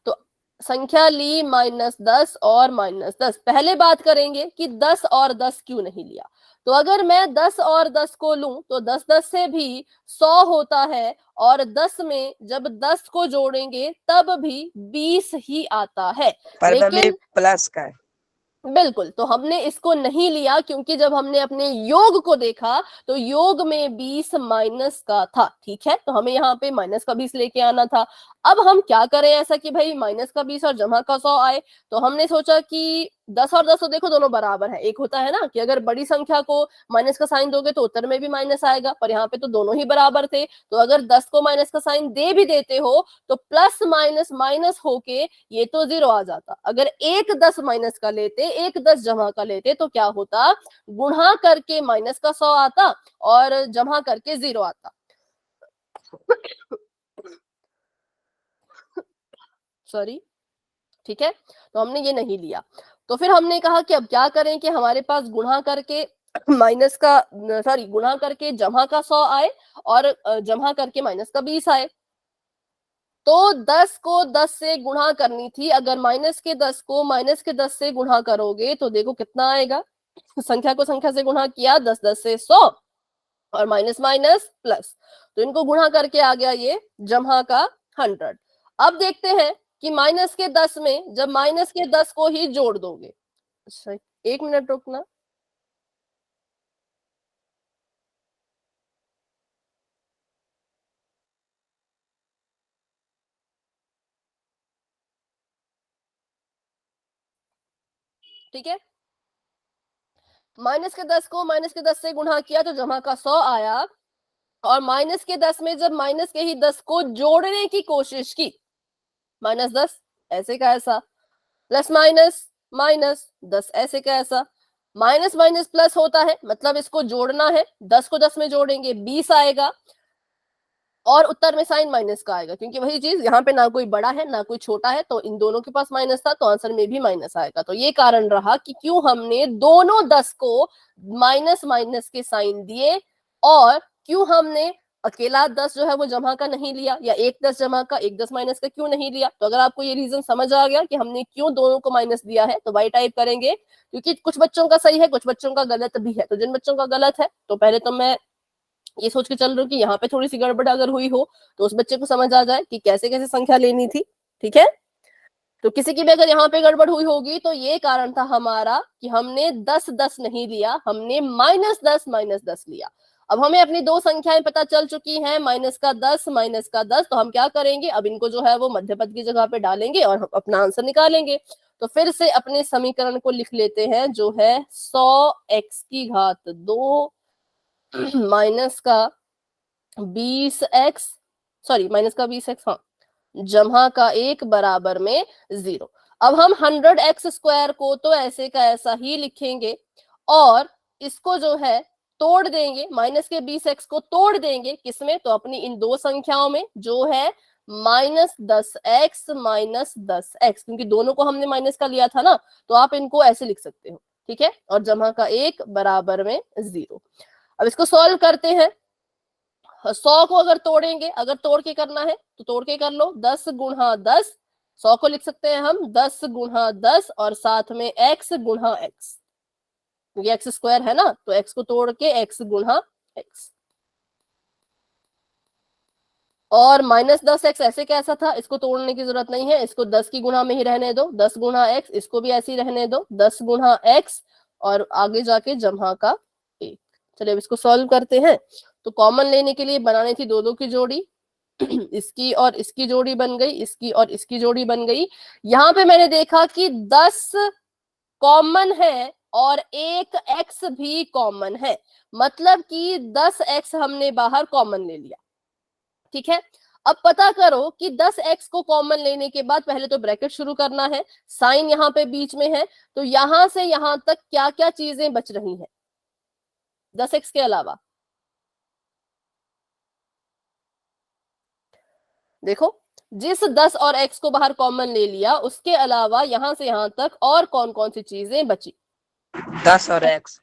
तो संख्या ली -10 और -10। पहले बात करेंगे कि 10 और 10 क्यों नहीं लिया। तो अगर मैं 10 और 10 को लूं तो 10 10 से भी 100 होता है, और 10 में जब 10 को जोड़ेंगे तब भी 20 ही आता है। पर में लेकिन प्लस का है। बिल्कुल, तो हमने इसको नहीं लिया क्योंकि जब हमने अपने योग को देखा तो योग में 20 माइनस का था। ठीक है, तो हमें यहाँ पे माइनस का 20 लेके आना था। अब हम क्या करें ऐसा कि भाई माइनस का 20 और जमा का 100 आए। तो हमने सोचा कि 10 और 10 तो देखो दोनों बराबर है। एक होता है ना कि अगर बड़ी संख्या को माइनस का साइन दोगे तो उत्तर में भी माइनस आएगा, पर यहाँ पे तो दोनों ही बराबर थे। तो अगर 10 को माइनस का साइन दे भी देते हो तो प्लस माइनस माइनस होके ये तो 0 आ जाता। अगर एक 10 माइनस का लेते, एक 10 जमा का लेते तो क्या होता? गुणा करके माइनस का 100 आता और जमा करके 0 आता। सॉरी, ठीक है, तो हमने ये नहीं लिया। तो फिर हमने कहा कि अब क्या करें कि हमारे पास गुणा करके माइनस का, सॉरी, गुणा करके जमा का 100 आए और जमा करके माइनस का 20 आए। तो 10 को 10 से गुणा करनी थी। अगर माइनस के 10 को माइनस के 10 से गुणा करोगे तो देखो कितना आएगा। संख्या को संख्या से गुणा किया, 10 10 से 100 और माइनस माइनस प्लस, तो इनको गुणा करके आ गया ये जमा का 100। अब देखते हैं कि माइनस के 10 में जब माइनस के 10 को ही जोड़ दोगे। अच्छा, 1 मिनट रुकना। ठीक है, माइनस के 10 को माइनस के 10 से गुणा किया तो जमा का 100 आया, और माइनस के 10 में जब माइनस के ही 10 को जोड़ने की कोशिश की, -10 ऐसे का ऐसा, प्लस माइनस माइनस 10 ऐसे का ऐसा, माइनस माइनस प्लस होता है, मतलब इसको जोड़ना है। 10 को 10 में जोड़ेंगे 20 आएगा, और उत्तर में साइन माइनस का आएगा, क्योंकि वही चीज यहाँ पे ना कोई बड़ा है ना कोई छोटा है, तो इन दोनों के पास माइनस था तो आंसर में भी माइनस आएगा। तो ये कारण रहा कि क्यों हमने दोनों 10 को माइनस माइनस के साइन दिए, और क्यों हमने अकेला 10 जो है वो जमा का नहीं लिया, या एक 10 जमा का एक 10 माइनस का क्यों नहीं लिया। तो अगर आपको ये रीजन समझ आ गया कि हमने क्यों दोनों को माइनस दिया है तो वाई टाइप करेंगे, क्योंकि कुछ बच्चों का सही है कुछ बच्चों का गलत भी है। तो जिन बच्चों का गलत है तो पहले तो मैं ये सोच के चल रही हूँ कि यहाँ पे थोड़ी सी गड़बड़ अगर हुई हो तो उस बच्चे को समझ आ जाए कि कैसे कैसे संख्या लेनी थी। ठीक है, तो किसी की भी अगर यहाँ पे गड़बड़ हुई होगी तो ये कारण था हमारा कि हमने 10 10 नहीं लिया, हमने -10 लिया। अब हमें अपनी दो संख्याएं पता चल चुकी हैं, माइनस का 10। तो हम क्या करेंगे, अब इनको जो है वो मध्य पद की जगह पे डालेंगे और अपना आंसर निकालेंगे। तो फिर से अपने समीकरण को लिख लेते हैं, जो है 100x की घात 2 माइनस का 20x, सॉरी माइनस का 20x, हाँ, जमा का 1 बराबर में 0। अब हम 100x स्क्वायर को तो ऐसे का ऐसा ही लिखेंगे, और इसको जो है तोड़ देंगे, माइनस के 20x को तोड़ देंगे किसमें, तो अपनी इन दो संख्याओं में, जो है -10x, क्योंकि दोनों को हमने माइनस का लिया था ना, तो आप इनको ऐसे लिख सकते हो, ठीक है। और जमा का 1 बराबर में 0। अब इसको सॉल्व करते हैं। 100 को अगर तोड़ेंगे, अगर तोड़ के करना है तो तोड़ के कर लो। 10 गुणा 10, 100 को लिख सकते हैं हम 10 गुणा 10 और साथ में x गुणा x, क्योंकि x स्क्वायर है ना, तो x को तोड़ के x गुणा x। और -10x ऐसे कैसा था, इसको तोड़ने की जरूरत नहीं है, इसको 10 की गुणा में ही रहने दो। 10 गुणा x, इसको भी ऐसे ही रहने दो, 10 गुणा x और आगे जाके जमा का 1। चलिए अब इसको सॉल्व करते हैं। तो कॉमन लेने के लिए बनानी थी 2 2 की जोड़ी इसकी और इसकी जोड़ी बन गई, इसकी और इसकी जोड़ी बन गई। यहाँ पे मैंने देखा कि 10 कॉमन है और एक x भी कॉमन है, मतलब कि 10x हमने बाहर कॉमन ले लिया, ठीक है। अब पता करो कि 10x को कॉमन लेने के बाद पहले तो ब्रैकेट शुरू करना है, साइन यहाँ पे बीच में है, तो यहां से यहां तक क्या क्या चीजें बच रही हैं 10x के अलावा। देखो, जिस 10 और x को बाहर कॉमन ले लिया, उसके अलावा यहां से यहां तक और कौन कौन सी चीजें बची? 10 और x।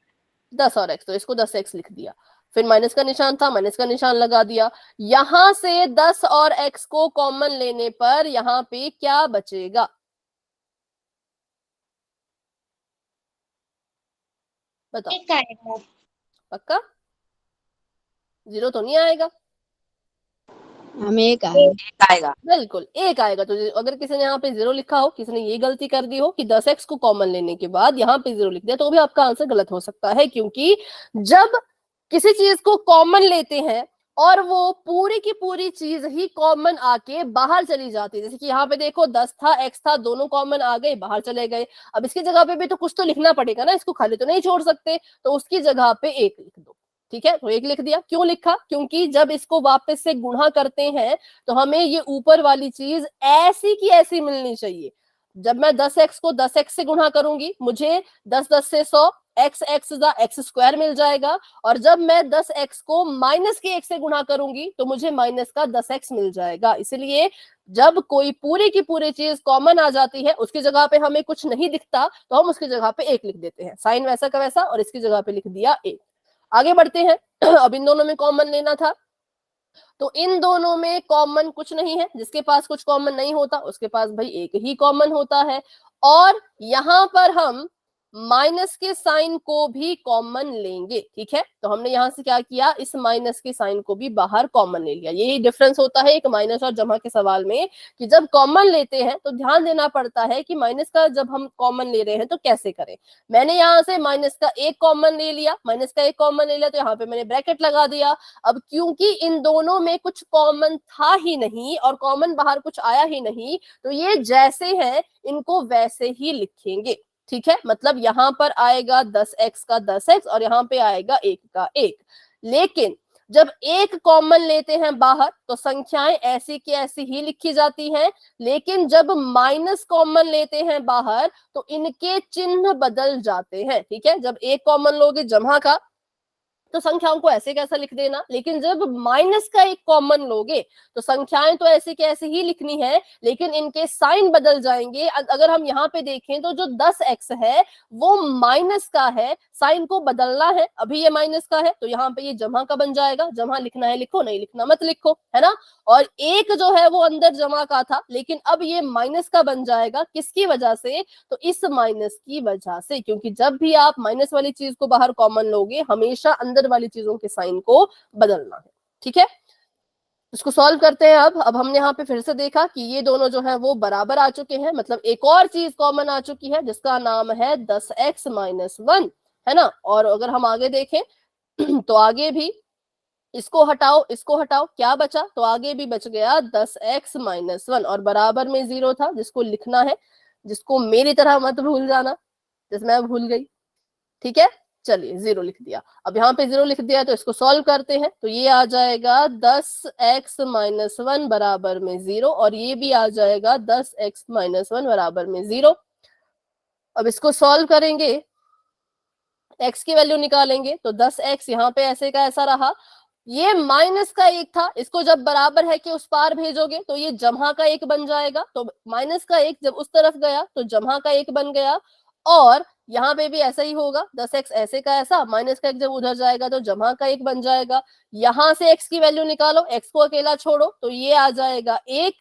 10 और x, तो इसको 10x लिख दिया। फिर माइनस का निशान था, माइनस का निशान लगा दिया। यहां से 10 और x को कॉमन लेने पर यहां पे क्या बचेगा? बताओ। 1 आएगा। पक्का? 0 तो नहीं आएगा? हमें 1 आएगा। आएगा। बिल्कुल 1 आएगा। तो अगर किसी ने यहाँ पे 0 लिखा हो, किसी ने ये गलती कर दी हो कि 10x को कॉमन लेने के बाद यहाँ पे 0 लिख दिया, तो भी आपका आंसर गलत हो सकता है, क्योंकि जब किसी चीज को कॉमन लेते हैं और वो पूरी की पूरी चीज ही कॉमन आके बाहर चली जाती है, जैसे कि यहाँ पे देखो 10 था, x था, दोनों कॉमन आ गए, बाहर चले गए। अब इसकी जगह पे भी तो कुछ तो लिखना पड़ेगा ना, इसको खाली तो नहीं छोड़ सकते, तो उसकी जगह पे 1 लिख दो, ठीक है। तो 1 लिख दिया। क्यों लिखा? क्योंकि जब इसको वापस से गुणा करते हैं तो हमें ये ऊपर वाली चीज ऐसी की ऐसी मिलनी चाहिए। जब मैं 10x को 10x से गुणा करूंगी, मुझे 10 10 से 100, x x स्क्वायर मिल जाएगा। और जब मैं 10x को माइनस के 1 से गुणा करूंगी तो मुझे माइनस का 10x मिल जाएगा। इसलिए जब कोई पूरी की पूरी चीज कॉमन आ जाती है, उसकी जगह पे हमें कुछ नहीं दिखता, तो हम उसकी जगह पे 1 लिख देते हैं, साइन वैसा का वैसा, और इसकी जगह पे लिख दिया 1। आगे बढ़ते हैं। अब इन दोनों में कॉमन लेना था, तो इन दोनों में कॉमन कुछ नहीं है। जिसके पास कुछ कॉमन नहीं होता उसके पास भाई 1 ही कॉमन होता है। और यहां पर हम माइनस के साइन को भी कॉमन लेंगे, ठीक है। तो हमने यहां से क्या किया, इस माइनस के साइन को भी बाहर कॉमन ले लिया। यही डिफरेंस होता है एक माइनस और जमा के सवाल में, कि जब कॉमन लेते हैं तो ध्यान देना पड़ता है कि माइनस का जब हम कॉमन ले रहे हैं तो कैसे करें। मैंने यहां से माइनस का 1 कॉमन ले लिया, माइनस का 1 कॉमन ले लिया, तो यहाँ पे मैंने ब्रैकेट लगा दिया। अब क्योंकि इन दोनों में कुछ कॉमन था ही नहीं और कॉमन बाहर कुछ आया ही नहीं, तो ये जैसे हैं इनको वैसे ही लिखेंगे, ठीक है। मतलब यहां पर आएगा 10x का 10x और यहां पे आएगा 1 का 1। लेकिन जब 1 कॉमन लेते हैं बाहर तो संख्याएं ऐसी की ऐसी ही लिखी जाती हैं, लेकिन जब माइनस कॉमन लेते हैं बाहर तो इनके चिन्ह बदल जाते हैं, ठीक है। जब 1 कॉमन लोगे जमा का तो संख्याओं को ऐसे कैसा लिख देना, लेकिन जब माइनस का 1 कॉमन लोगे तो संख्याएं तो ऐसे कैसे ही लिखनी है, लेकिन इनके साइन बदल जाएंगे। अगर हम यहाँ पे देखें तो जो 10x है वो माइनस का है, साइन को बदलना है। अभी ये माइनस का है तो यहाँ पे ये जमा का बन जाएगा, जमा लिखना है लिखो, नहीं लिखना मत लिखो, है ना। और 1 जो है वो अंदर जमा का था, लेकिन अब ये माइनस का बन जाएगा। किसकी वजह से? तो इस माइनस की वजह से, क्योंकि जब भी आप माइनस वाली चीज को बाहर कॉमन लोगे हमेशा अंदर वाली चीजों के साइन को बदलना है, ठीक है। इसको सॉल्व करते हैं। अब हमने यहाँ पे फिर से देखा कि ये दोनों जो है वो बराबर आ चुके हैं, मतलब एक और चीज कॉमन आ चुकी है जिसका नाम है 10x - 1, है ना। और अगर हम आगे देखें तो आगे भी इसको हटाओ इसको हटाओ, क्या बचा? तो आगे भी बच गया 10x - 1 और बराबर में 0 था, जिसको लिखना है, जिसको मेरी तरह मत भूल जाना जैसे मैं भूल गई, ठीक है। चलिए 0 लिख दिया। अब यहाँ पे 0 लिख दिया तो इसको सॉल्व करते हैं। तो ये आ जाएगा 10x - 1 बराबर में 0 और ये भी आ जाएगा 10x - 1 बराबर में 0। अब इसको सॉल्व करेंगे, x की वैल्यू निकालेंगे तो 10x यहाँ पे ऐसे का ऐसा रहा, ये माइनस का एक था, इसको जब बराबर है कि उस पार भेजोगे तो ये जमा का एक बन जाएगा, तो माइनस का एक जब उस तरफ गया तो जमा का एक बन गया। और यहाँ पे भी ऐसा ही होगा, 10x ऐसे का ऐसा, माइनस का एक जब उधर जाएगा तो जमा का एक बन जाएगा। यहां से x की वैल्यू निकालो, x को अकेला छोड़ो तो ये आ जाएगा एक।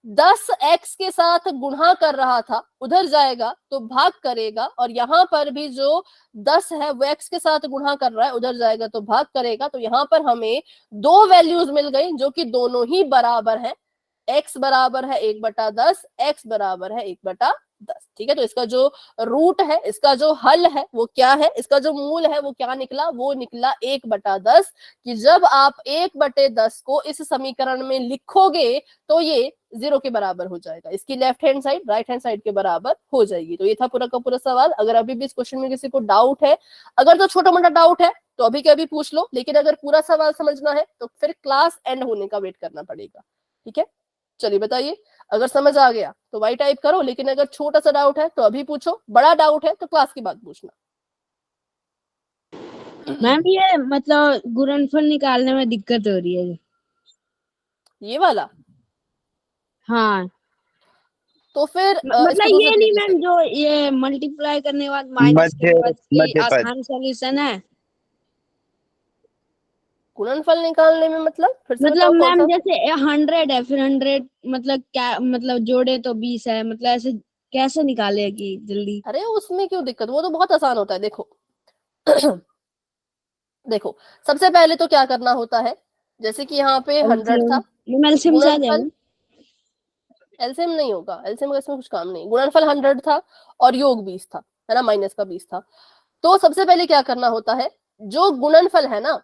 10x के साथ गुणा कर रहा था, उधर जाएगा तो भाग करेगा, और यहाँ पर भी जो 10 है वो x के साथ गुणा कर रहा है, उधर जाएगा तो भाग करेगा। तो यहाँ पर हमें दो वैल्यूज मिल गई जो कि दोनों ही बराबर है, x बराबर है 1/10, x बराबर है 1/10। ठीक है, तो इसका जो रूट है, इसका जो हल है वो क्या है, इसका जो मूल है वो क्या निकला, वो निकला 1/10। कि जब आप 1/10 को इस समीकरण में लिखोगे तो ये 0 के बराबर हो जाएगा, इसकी left hand side right hand side के बराबर हो जाएगी। तो ये था पूरा का पूरा सवाल। अगर अभी भी इस क्वेश्चन में किसी को डाउट है, अगर तो छोटा मोटा डाउट है तो अभी के अभी पूछ लो, लेकिन अगर पूरा सवाल समझना है तो फिर क्लास एंड होने का वेट करना पड़ेगा। ठीक है, चलिए बताइए, अगर समझ आ गया तो वाई टाइप करो, लेकिन अगर छोटा सा डाउट है तो अभी पूछो, बड़ा डाउट है तो क्लास के बाद पूछना। मैम ये मतलब गुणनफल निकालने में दिक्कत हो रही है। ये वाला, हाँ तो फिर मतलब इसको ये दूसरे नहीं तरीके से, मैम, जो ये मल्टीप्लाई करने के बाद माइनस के बाद की मध्य पद। आसान सॉल्यूशन है। गुणनफल निकालने में मतलब फिर से मतलब बताओ कौन मैम सा। जैसे 100 है, फिर 100 मतलब क्या, मतलब जोड़े तो 20 है, मतलब ऐसे कैसे निकालेगी जल्दी। अरे उसमें क्यों दिक्कत, वो तो बहुत आसान होता है। देखो देखो, सबसे पहले तो क्या करना होता है, जैसे कि यहाँ पे 100 था, एलसीएम से आ जाएगा। गुणनफल एलसीएम नहीं होगा, एलसीएम का इसमें कुछ काम नहीं। गुणनफल 100 था और योग 20 था, है ना, माइनस का 20 था। तो सबसे पहले क्या करना होता है, जो गुणनफल है ना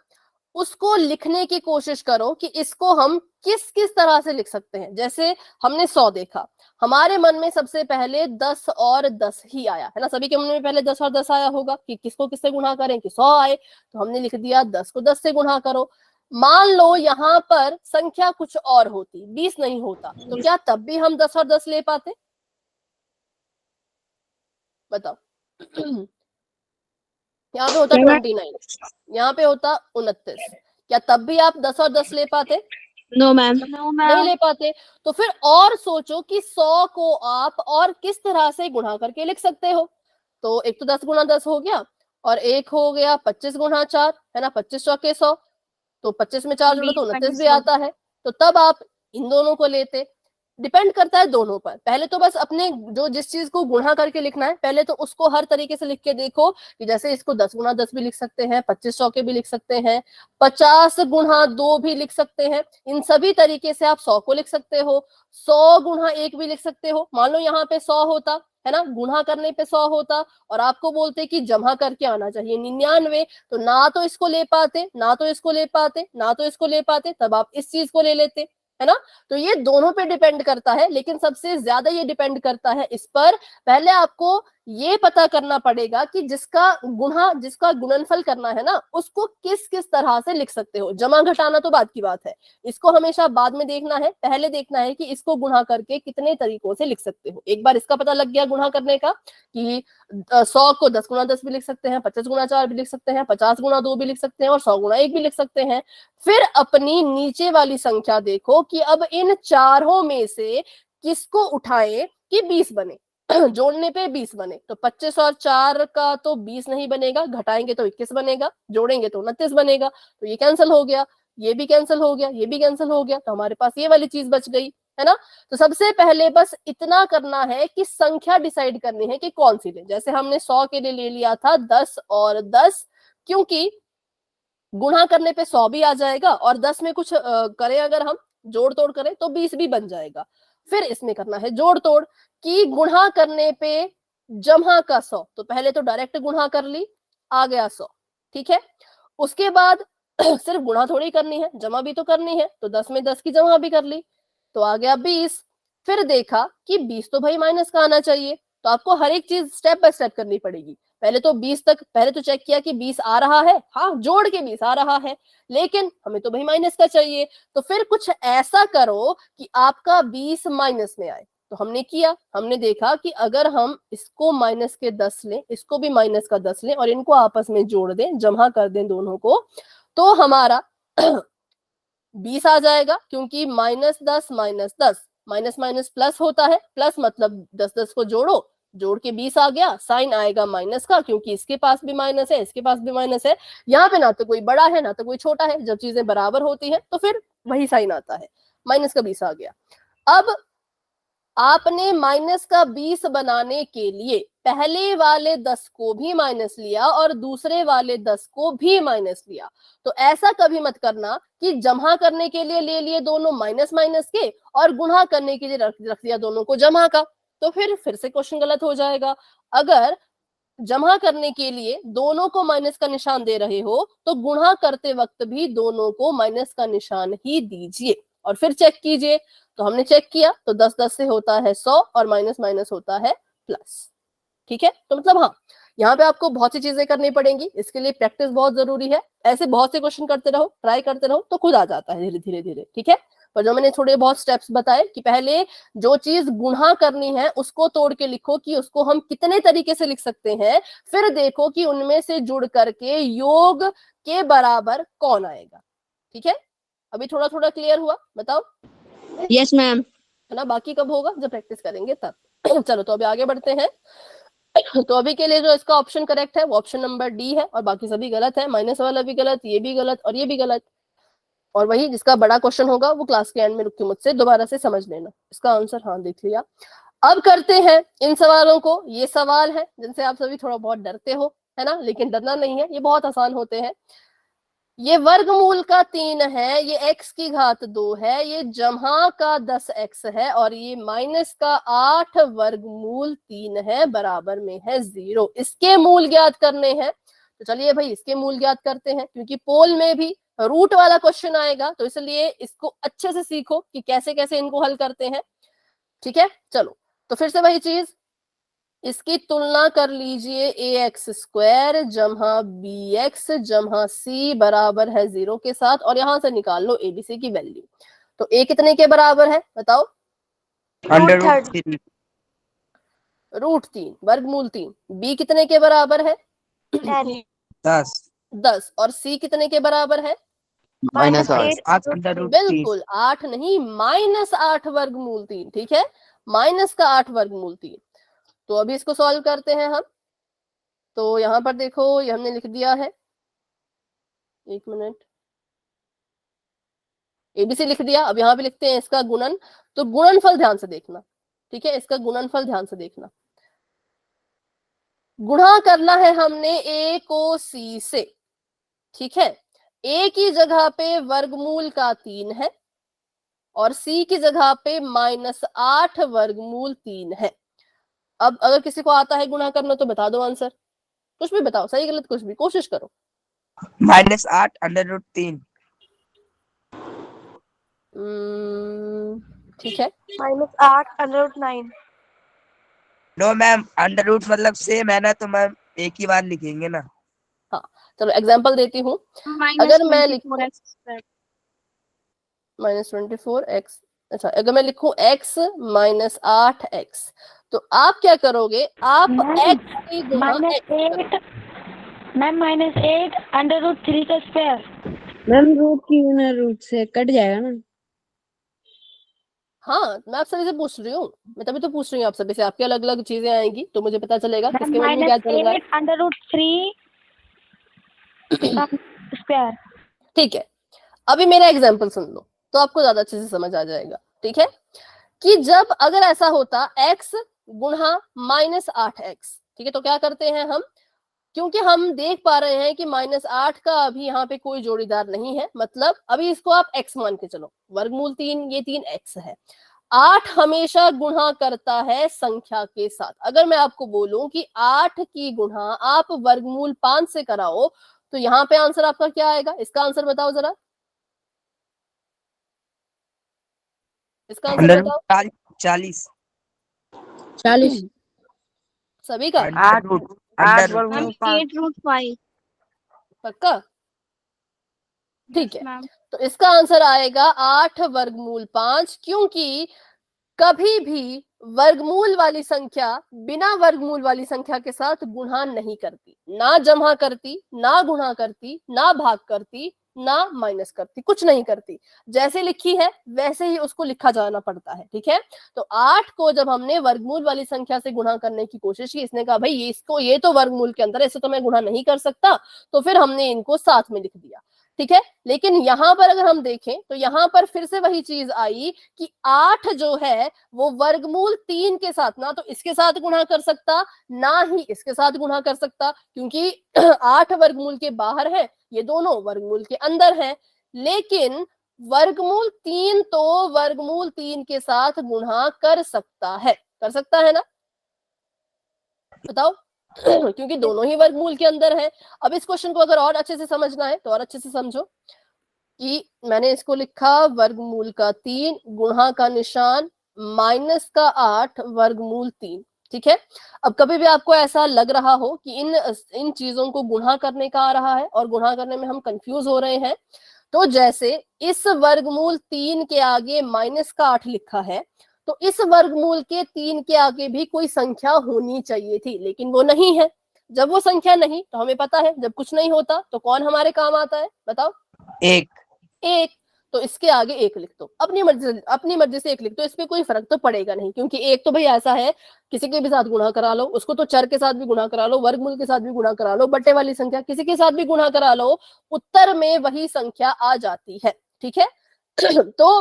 उसको लिखने की कोशिश करो कि इसको हम किस किस तरह से लिख सकते हैं। जैसे हमने 100 देखा, हमारे मन में सबसे पहले 10 और 10 ही आया, है ना, सभी के मन में पहले 10 और 10 आया होगा कि किसको किससे गुणा करें, कि 100 आए, तो हमने लिख दिया 10 को 10 से गुणा करो। मान लो यहाँ पर संख्या कुछ और होती, 20 नहीं होता, तो क्या तब भी हम 10 और 10 ले पाते, बताओ। यहाँ पे होता 29, यहाँ पे होता 29, क्या तब भी आप 10 और 10 ले पाते? No ma'am. नहीं ले पाते। तो फिर और सोचो कि 100 को आप और किस तरह से गुणा करके लिख सकते हो। तो एक तो 10 गुणा 10 हो गया, और एक हो गया 25 गुणा 4, है ना, 25 चौके 100, तो 25 में 4 जोड़ो तो 29 भी आता है। तो तब आप इन दोनों को लेते, डिपेंड करता है दोनों पर। पहले तो बस अपने जो जिस चीज को गुणा करके लिखना है, पहले तो उसको हर तरीके से लिख के देखो कि जैसे इसको 10 गुणा 10 भी लिख सकते हैं, 25 चौके भी लिख सकते हैं, 50 गुणा 2 भी लिख सकते हैं। इन सभी तरीके से आप 100 को लिख सकते हो, 100 गुणा 1 भी लिख सकते हो। मान लो यहाँ पे 100 होता, है ना, गुणा करने पे 100 होता, और आपको बोलते कि जमा करके आना चाहिए 99, तो ना तो इसको ले पाते, ना तो इसको ले पाते, ना तो इसको ले पाते, तब आप इस चीज को ले लेते, है ना। तो ये दोनों पे डिपेंड करता है, लेकिन सबसे ज्यादा ये डिपेंड करता है इस पर, पहले आपको ये पता करना पड़ेगा कि जिसका गुणनफल करना है ना उसको किस किस तरह से लिख सकते हो। जमा घटाना तो बात की बात है, इसको हमेशा बाद में देखना है, पहले देखना है कि इसको गुणा करके कितने तरीकों से लिख सकते हो। एक बार इसका पता लग गया गुणा करने का कि 100 को 10 गुणा 10 भी लिख सकते हैं, 25 गुणा 4 भी लिख सकते हैं, 50 गुणा 2 भी लिख सकते हैं, और 100 गुणा 1 भी लिख सकते हैं। फिर अपनी नीचे वाली संख्या देखो कि अब इन चारों में से किसको उठाएं कि 20 बने। जोड़ने पे 20 बने, तो 25 और 4 का तो 20 नहीं बनेगा, घटाएंगे तो 21 बनेगा, जोड़ेंगे तो 29 बनेगा, तो ये कैंसिल हो गया, ये भी कैंसिल हो गया, ये भी कैंसिल हो गया, तो हमारे पास ये वाली चीज बच गई, है ना। तो सबसे पहले बस इतना करना है कि संख्या डिसाइड करनी है कि कौन सी ले। जैसे हमने 100 के लिए ले लिया था 10 और 10, क्योंकि गुणा करने पे 100 भी आ जाएगा, और 10 में कुछ करें अगर हम जोड़ तोड़ करें तो 20 भी बन जाएगा। फिर इसमें करना है जोड़ तोड़ कि गुणा करने पे जमा का 100, तो पहले तो डायरेक्ट गुणा कर ली, आ गया 100, ठीक है। उसके बाद सिर्फ गुणा थोड़ी करनी है, जमा भी तो करनी है, तो 10 में 10 की जमा भी कर ली, तो आ गया 20। फिर देखा कि 20 तो भाई माइनस का आना चाहिए, तो आपको हर एक चीज स्टेप बाय स्टेप करनी पड़ेगी। पहले तो 20 तक, पहले तो चेक किया कि 20 आ रहा है, हाँ जोड़ के 20 आ रहा है, लेकिन हमें तो भाई माइनस का चाहिए, तो फिर कुछ ऐसा करो कि आपका 20 माइनस में आए। तो हमने किया, हमने देखा कि अगर हम इसको माइनस के 10 लें, इसको भी माइनस का 10 लें, और इनको आपस में जोड़ दें, जमा कर दें दोनों को, तो हमारा 20 आ जाएगा, क्योंकि -10 -10 माइनस माइनस प्लस होता है, प्लस मतलब 10 को जोड़ो, जोड़ के 20 आ गया, साइन आएगा माइनस का, क्योंकि इसके पास भी माइनस है, इसके पास भी माइनस है। यहाँ पे ना तो कोई बड़ा है ना तो कोई छोटा है, जब चीजें बराबर होती है तो फिर वही साइन आता है, माइनस का 20 आ गया। अब आपने माइनस का 20 बनाने के लिए पहले वाले 10 को भी माइनस लिया और दूसरे वाले 10 को भी माइनस लिया। तो ऐसा कभी मत करना कि जमा करने के लिए ले लिए दोनों माइनस माइनस के और गुणा करने के लिए रख दिया दोनों को जमा का, तो फिर से क्वेश्चन गलत हो जाएगा। अगर जमा करने के लिए दोनों को माइनस का निशान दे रहे हो तो गुणा करते वक्त भी दोनों को माइनस का निशान ही दीजिए और फिर चेक कीजिए। तो हमने चेक किया तो 10 से होता है 100 और माइनस माइनस होता है प्लस। ठीक है, तो मतलब हाँ, यहाँ पे आपको बहुत सी चीजें करनी पड़ेंगी, इसके लिए प्रैक्टिस बहुत जरूरी है। ऐसे बहुत से क्वेश्चन करते रहो, ट्राई करते रहो तो खुद आ जाता है धीरे धीरे धीरे। ठीक है, पर जो मैंने थोड़े बहुत स्टेप्स बताए कि पहले जो चीज गुणा करनी है उसको तोड़ के लिखो कि उसको हम कितने तरीके से लिख सकते हैं, फिर देखो कि उनमें से जुड़ करके योग के बराबर कौन आएगा। ठीक है, अभी थोड़ा थोड़ा क्लियर हुआ? बताओ। Yes ma'am. है ना, बाकी कब होगा? जब प्रैक्टिस करेंगे तब। चलो तो अभी आगे बढ़ते हैं। तो अभी के लिए जो इसका ऑप्शन करेक्ट है वो ऑप्शन नंबर डी है और बाकी सभी गलत है। माइनस वाला भी गलत, ये भी गलत और ये भी गलत। और वही जिसका बड़ा क्वेश्चन होगा वो क्लास के एंड में रुक के मुझसे दोबारा से समझ लेना। इसका आंसर हाँ देख लिया। अब करते हैं इन सवालों को। ये सवाल है जिनसे आप सभी थोड़ा बहुत डरते हो, है ना, लेकिन डरना नहीं है, ये बहुत आसान होते हैं। ये वर्गमूल का 3 है, ये x की घात 2 है, ये जमा का 10x है और ये माइनस का 8 वर्गमूल 3 है, बराबर में है 0। इसके मूल ज्ञात करने हैं, तो चलिए भाई इसके मूल ज्ञात करते हैं, क्योंकि पोल में भी रूट वाला क्वेश्चन आएगा, तो इसलिए इसको अच्छे से सीखो कि कैसे कैसे इनको हल करते हैं। ठीक है, चलो तो फिर से वही चीज, इसकी तुलना कर लीजिए ax² जमा bx जमा c बराबर है 0 के साथ, और यहां से निकाल लो abc की वैल्यू। तो a कितने के बराबर है बताओ? √3 √3 वर्गमूल 3। b कितने के बराबर है? 10 10। और c कितने के बराबर है? -8 √3। बिल्कुल 8 नहीं, -8 वर्गमूल 3। ठीक है, माइनस का 8 वर्गमूल 3। तो अभी इसको सॉल्व करते हैं हम। तो यहां पर देखो ये हमने लिख दिया है, एक मिनट, एबीसी लिख दिया। अब यहाँ पे लिखते हैं इसका गुणन। तो गुणनफल ध्यान से देखना, ठीक है, इसका गुणनफल ध्यान से देखना। गुणा करना है हमने a को c से। ठीक है, a की जगह पे वर्गमूल का 3 है और c की जगह पे -8 वर्गमूल 3 है। अब अगर किसी को आता है गुणा करना तो बता दो आंसर, कुछ भी बताओ, सही गलत कुछ भी, कोशिश करो। -8 √3। ठीक है, -8 √9। नो मैम, √ मतलब सेम है ना, तो मैम एक ही बार लिखेंगे ना। हाँ चलो एग्जांपल देती हूँ। अगर मैं लिखूं -24x, अच्छा अगर मैं लिखूं x -8x, तो आप क्या करोगे? आप x की गुणा x करोगे। मैम -8 √3 का स्क्वायर। मैम रूट की बिना रूट से कट जाएगा ना। हाँ मैं आप सभी से पूछ रही हूँ, मैं तभी तो पूछ रही हूँ आप सभी से। आपके अलग अलग चीजें आएंगी तो मुझे पता चलेगा किसके मन में क्या चल रहा है। -8 √3 स्क्वायर। ठीक है, अभी मेरा एग्जाम्पल सुन लो तो आपको ज्यादा अच्छे से समझ आ जाएगा। ठीक है, कि जब अगर ऐसा होता x गुणा -8x, ठीक है, तो क्या करते हैं हम, क्योंकि हम देख पा रहे हैं कि -8 का अभी यहाँ पे कोई जोड़ीदार नहीं है, मतलब अभी इसको आप x मान के चलो, वर्गमूल 3, ये 3x है। 8 हमेशा गुणा करता है संख्या के साथ। अगर मैं आपको बोलूं कि 8 की गुणा आप वर्गमूल 5 से कराओ तो यहाँ पे आंसर आपका क्या आएगा? इसका आंसर बताओ जरा, इसका आंसर बताओ। 40 सभी का 8 वर्गमूल 8 √5। पक्का? ठीक है, तो इसका आंसर आएगा 8 वर्गमूल 5, क्योंकि कभी भी वर्गमूल वाली संख्या बिना वर्गमूल वाली संख्या के साथ गुणा नहीं करती, ना जमा करती, ना गुणा करती, ना भाग करती, ना माइनस करती, कुछ नहीं करती, जैसे लिखी है वैसे ही उसको लिखा जाना पड़ता है। ठीक है, तो 8 को जब हमने वर्गमूल वाली संख्या से गुणा करने की कोशिश की, इसने कहा भाई ये तो वर्गमूल के अंदर है, इसे तो मैं गुणा नहीं कर सकता, तो फिर हमने इनको साथ में लिख दिया। ठीक है, लेकिन यहां पर अगर हम देखें तो यहां पर फिर से वही चीज आई कि 8 जो है वो वर्गमूल 3 के साथ ना तो इसके साथ गुणा कर सकता ना ही इसके साथ गुणा कर सकता, क्योंकि 8 वर्गमूल के बाहर है, ये दोनों वर्गमूल के अंदर है। लेकिन वर्गमूल 3 तो वर्गमूल 3 के साथ गुणा कर सकता है ना, बताओ क्योंकि दोनों ही वर्गमूल के अंदर है। अब इस क्वेश्चन को अगर और अच्छे से समझना है तो और अच्छे से समझो कि मैंने इसको लिखा वर्गमूल का 3 गुणा का निशान माइनस का 8 वर्गमूल 3। ठीक है, अब कभी भी आपको ऐसा लग रहा हो कि इन चीजों को गुणा करने का आ रहा है और गुणा करने में हम कंफ्यूज हो रहे हैं, तो जैसे इस वर्गमूल 3 के आगे माइनस का 8 लिखा है, तो इस वर्गमूल के 3 के आगे भी कोई संख्या होनी चाहिए थी, लेकिन वो नहीं है। जब वो संख्या नहीं, तो हमें पता है जब कुछ नहीं होता तो कौन हमारे काम आता है, बताओ? एक। तो इसके आगे 1 लिख दो, अपनी मर्जी से 1 लिख दो, इस पे कोई फर्क तो पड़ेगा नहीं, क्योंकि 1 तो भाई ऐसा है किसी के भी साथ गुणा करा लो, उसको तो चर के साथ भी गुणा करा लो, वर्गमूल के साथ भी गुणा करा लो, बट्टे वाली संख्या किसी के साथ भी गुणा करा लो, उत्तर में वही संख्या आ जाती है। ठीक है तो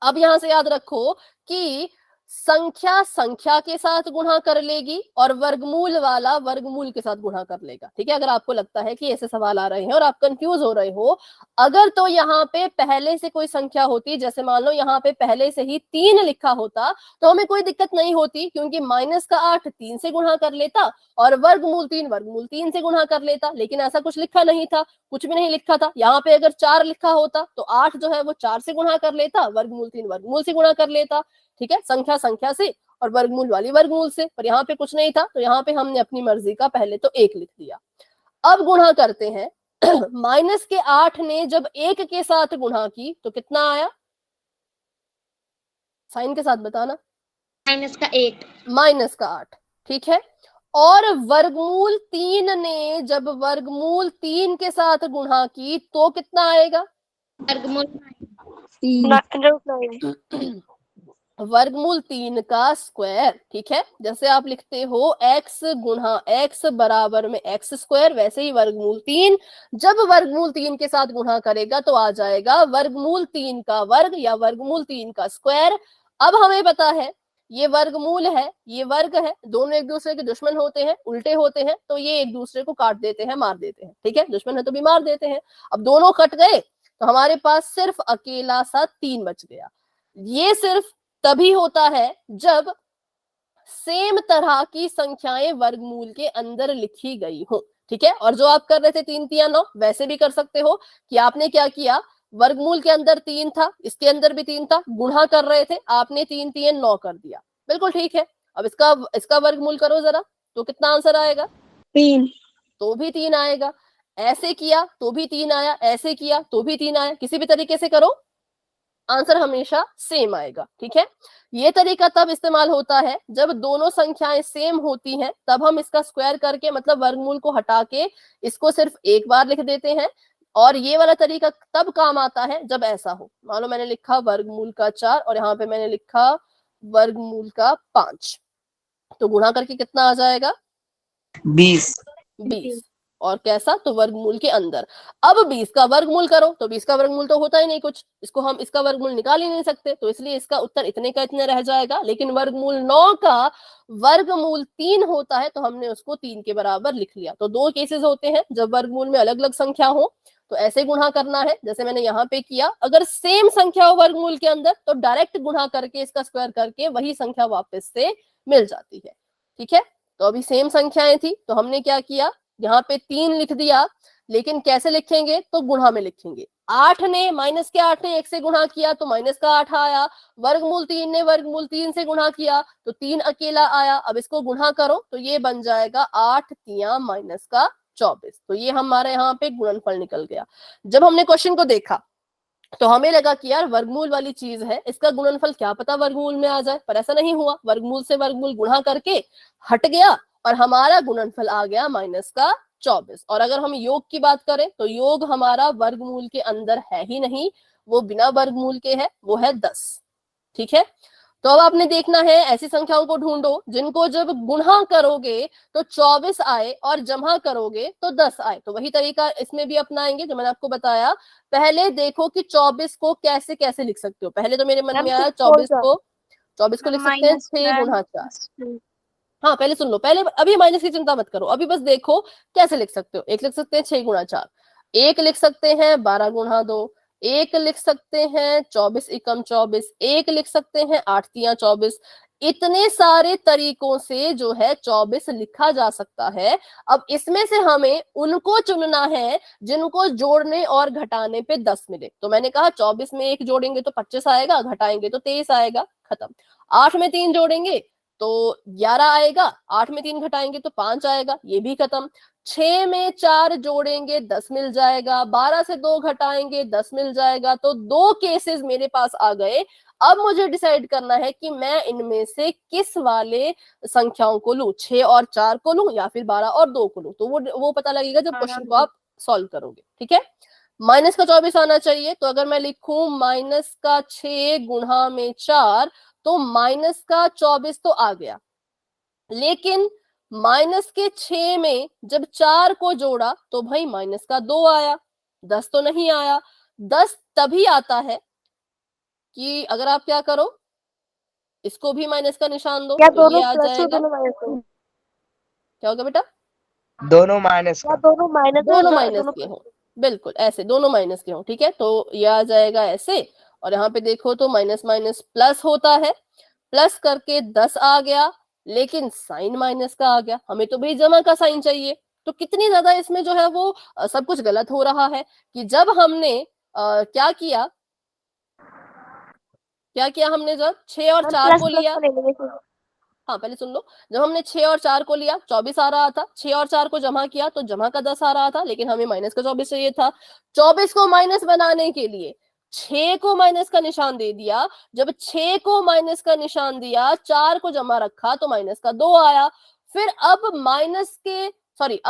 अब यहां से याद रखो कि संख्या संख्या के साथ गुणा कर लेगी और वर्गमूल वाला वर्गमूल के साथ गुणा कर लेगा। ठीक है, अगर आपको लगता है कि ऐसे सवाल आ रहे हैं और आप कंफ्यूज हो रहे हो, अगर तो यहाँ पे पहले से कोई संख्या होती, जैसे मान लो यहाँ पे पहले से ही 3 लिखा होता, तो हमें कोई दिक्कत नहीं होती, क्योंकि माइनस का 8 3 से गुणा कर लेता और वर्गमूल 3 से गुणा कर लेता। लेकिन ऐसा कुछ लिखा नहीं था, कुछ भी नहीं लिखा था। यहाँ पे अगर 4 लिखा होता तो 8 जो है वो 4 से गुणा कर लेता, वर्गमूल 3 वर्गमूल से गुणा कर लेता। ठीक है, संख्या संख्या से और वर्गमूल वाली वर्गमूल से, पर यहाँ पे कुछ नहीं था, तो यहाँ पे हमने अपनी मर्जी का पहले तो 1 लिख दिया। अब गुणा करते हैं माइनस के 8 ने जब 1 के साथ गुणा की तो कितना आया, साइन के साथ बताना। माइनस का 8। ठीक है, और वर्गमूल 3 ने जब वर्गमूल 3 के साथ गुणा की तो कितना आएगा, वर्गमूल 9 वर्गमूल 3 का स्क्वायर। ठीक है, जैसे आप लिखते हो x गुणा x बराबर में x स्क्वायर, वैसे ही वर्गमूल 3 जब वर्गमूल 3 के साथ गुणा करेगा तो आ जाएगा वर्गमूल 3 का वर्ग या वर्गमूल 3 का स्क्वायर। अब हमें पता है ये वर्गमूल है, ये वर्ग है, दोनों एक दूसरे के दुश्मन होते हैं, उल्टे होते हैं, तो ये एक दूसरे को काट देते हैं, मार देते हैं। ठीक है, दुश्मन है तो भी मार देते हैं। अब दोनों कट गए तो हमारे पास सिर्फ अकेला सा 3 बच गया। ये सिर्फ तभी होता है जब सेम तरह की संख्याएं वर्गमूल के अंदर लिखी गई हो। ठीक है, और जो आप कर रहे थे 3 3 9, वैसे भी कर सकते हो कि आपने क्या किया, वर्गमूल के अंदर 3 था, इसके अंदर भी 3 था, गुणा कर रहे थे, आपने 3 3 9 कर दिया, बिल्कुल ठीक है। अब इसका वर्गमूल करो जरा, तो कितना आंसर आएगा, 3 तो भी 3 आएगा। ऐसे किया तो भी 3 आया, ऐसे किया तो भी 3 आया, किसी भी तरीके से करो आंसर हमेशा सेम आएगा। ठीक है, ये तरीका तब इस्तेमाल होता है जब दोनों संख्याएं सेम होती हैं, तब हम इसका स्क्वायर करके मतलब वर्गमूल को हटा के इसको सिर्फ एक बार लिख देते हैं। और ये वाला तरीका तब काम आता है जब ऐसा हो, मान लो मैंने लिखा वर्गमूल का 4 और यहाँ पे मैंने लिखा वर्गमूल का 5, तो गुणा करके कितना आ जाएगा, 20। और कैसा, तो वर्गमूल के अंदर। अब 20 का वर्गमूल करो तो 20 का वर्गमूल तो होता ही नहीं कुछ, इसको हम इसका वर्गमूल निकाल ही नहीं सकते, तो इसलिए इसका उत्तर इतने का इतने रह जाएगा। लेकिन वर्गमूल 9 का वर्गमूल 3 होता है, तो हमने उसको 3 के बराबर लिख लिया। तो 2 केसेस होते हैं जब वर्गमूल में अलग अलग संख्या हो, तो ऐसे गुणा करना है जैसे मैंने यहाँ पे किया। अगर सेम संख्या हो वर्गमूल के अंदर तो डायरेक्ट गुणा करके इसका स्क्वायर करके वही संख्या वापस से मिल जाती है। ठीक है, तो अभी सेम संख्याएं थी तो हमने क्या किया, यहाँ पे 3 लिख दिया, लेकिन कैसे लिखेंगे, तो गुणा में लिखेंगे। 8 ने माइनस के 8 ने 1 से गुणा किया तो माइनस का 8 आया, वर्गमूल 3 ने वर्गमूल 3 से गुणा किया तो 3 अकेला आया। अब इसको गुणा करो तो ये बन जाएगा 8 3 माइनस का 24, तो ये हमारे यहाँ पे गुणनफल निकल गया। जब हमने क्वेश्चन को देखा तो हमें लगा कि यार वर्गमूल वाली चीज है, इसका गुणनफल क्या पता वर्गमूल में आ जाए, पर ऐसा नहीं हुआ। वर्गमूल से वर्गमूल गुणा करके हट गया और हमारा गुणनफल आ गया माइनस का 24। और अगर हम योग की बात करें तो योग हमारा वर्गमूल के अंदर है ही नहीं, वो बिना वर्गमूल के है, वो है 10। ठीक है, तो अब आपने देखना है ऐसी संख्याओं को ढूंढो जिनको जब गुणा करोगे तो 24 आए और जमा करोगे तो 10 आए। तो वही तरीका इसमें भी अपनाएंगे जो मैंने आपको बताया। पहले देखो कि 24 को कैसे कैसे लिख सकते हो। पहले तो मेरे मन में आया 24 को लिख सकते हैं 6 गुणा 4। हाँ पहले सुन लो, पहले अभी माइनस की चिंता मत करो, अभी बस देखो कैसे लिख सकते हो। एक लिख सकते हैं 6 गुणा 4, एक लिख सकते हैं 12 गुणा 2, एक लिख सकते हैं 24 एकम 24, एक लिख सकते हैं 8 तिया 24। इतने सारे तरीकों से जो है 24 लिखा जा सकता है। अब इसमें से हमें उनको चुनना है जिनको जोड़ने और घटाने पे 10 मिले। तो मैंने कहा 24 में 1 जोड़ेंगे तो 25 आएगा, घटाएंगे तो 23 आएगा, खत्म। 8 में 3 जोड़ेंगे तो 11 आएगा, 8 में 3 घटाएंगे तो 5 आएगा, ये भी खत्म। 6 में 4 जोड़ेंगे 10 मिल जाएगा, 12 से 2 घटाएंगे 10 मिल जाएगा। तो 2 केसेस मेरे पास आ गए। अब मुझे डिसाइड करना है कि मैं इनमें से किस वाले संख्याओं को लूं, 6 और 4 को लूं या फिर 12 और 2 को लूं। तो वो पता लगेगा जब क्वेश्चन को आप सॉल्व करोगे। ठीक है, माइनस का 24 आना चाहिए। तो अगर मैं लिखूं माइनस का 6 गुणा में 4 तो माइनस का 24 तो आ गया, लेकिन माइनस के 6 में जब 4 को जोड़ा तो भाई माइनस का 2 आया, 10 तो नहीं आया। 10 तभी आता है कि अगर आप क्या करो, इसको भी माइनस का निशान दो तो ये आ जाएगा। क्या होगा बेटा? दोनों माइनस का, दोनों माइनस के हो, बिल्कुल ऐसे दोनों माइनस के हो। ठीक है, तो ये आ जाएगा ऐसे। और यहाँ पे देखो तो माइनस माइनस प्लस होता है, प्लस करके 10 आ गया, लेकिन साइन माइनस का आ गया। हमें तो भाई जमा का साइन चाहिए। तो कितनी ज्यादा इसमें जो है वो सब कुछ गलत हो रहा है कि जब हमने क्या किया हमने जब 6 और 4 को लिया। हाँ पहले सुन लो, जब हमने 6 और 4 को लिया 24 आ रहा था, 6 और 4 को जमा किया तो जमा का 10 आ रहा था, लेकिन हमें माइनस का 24 चाहिए था। 24 को माइनस बनाने के लिए 6 को माइनस का निशान दे दिया। जब 6 को माइनस का निशान दिया, 4 को जमा रखा तो माइनस का 2 आया। फिर अब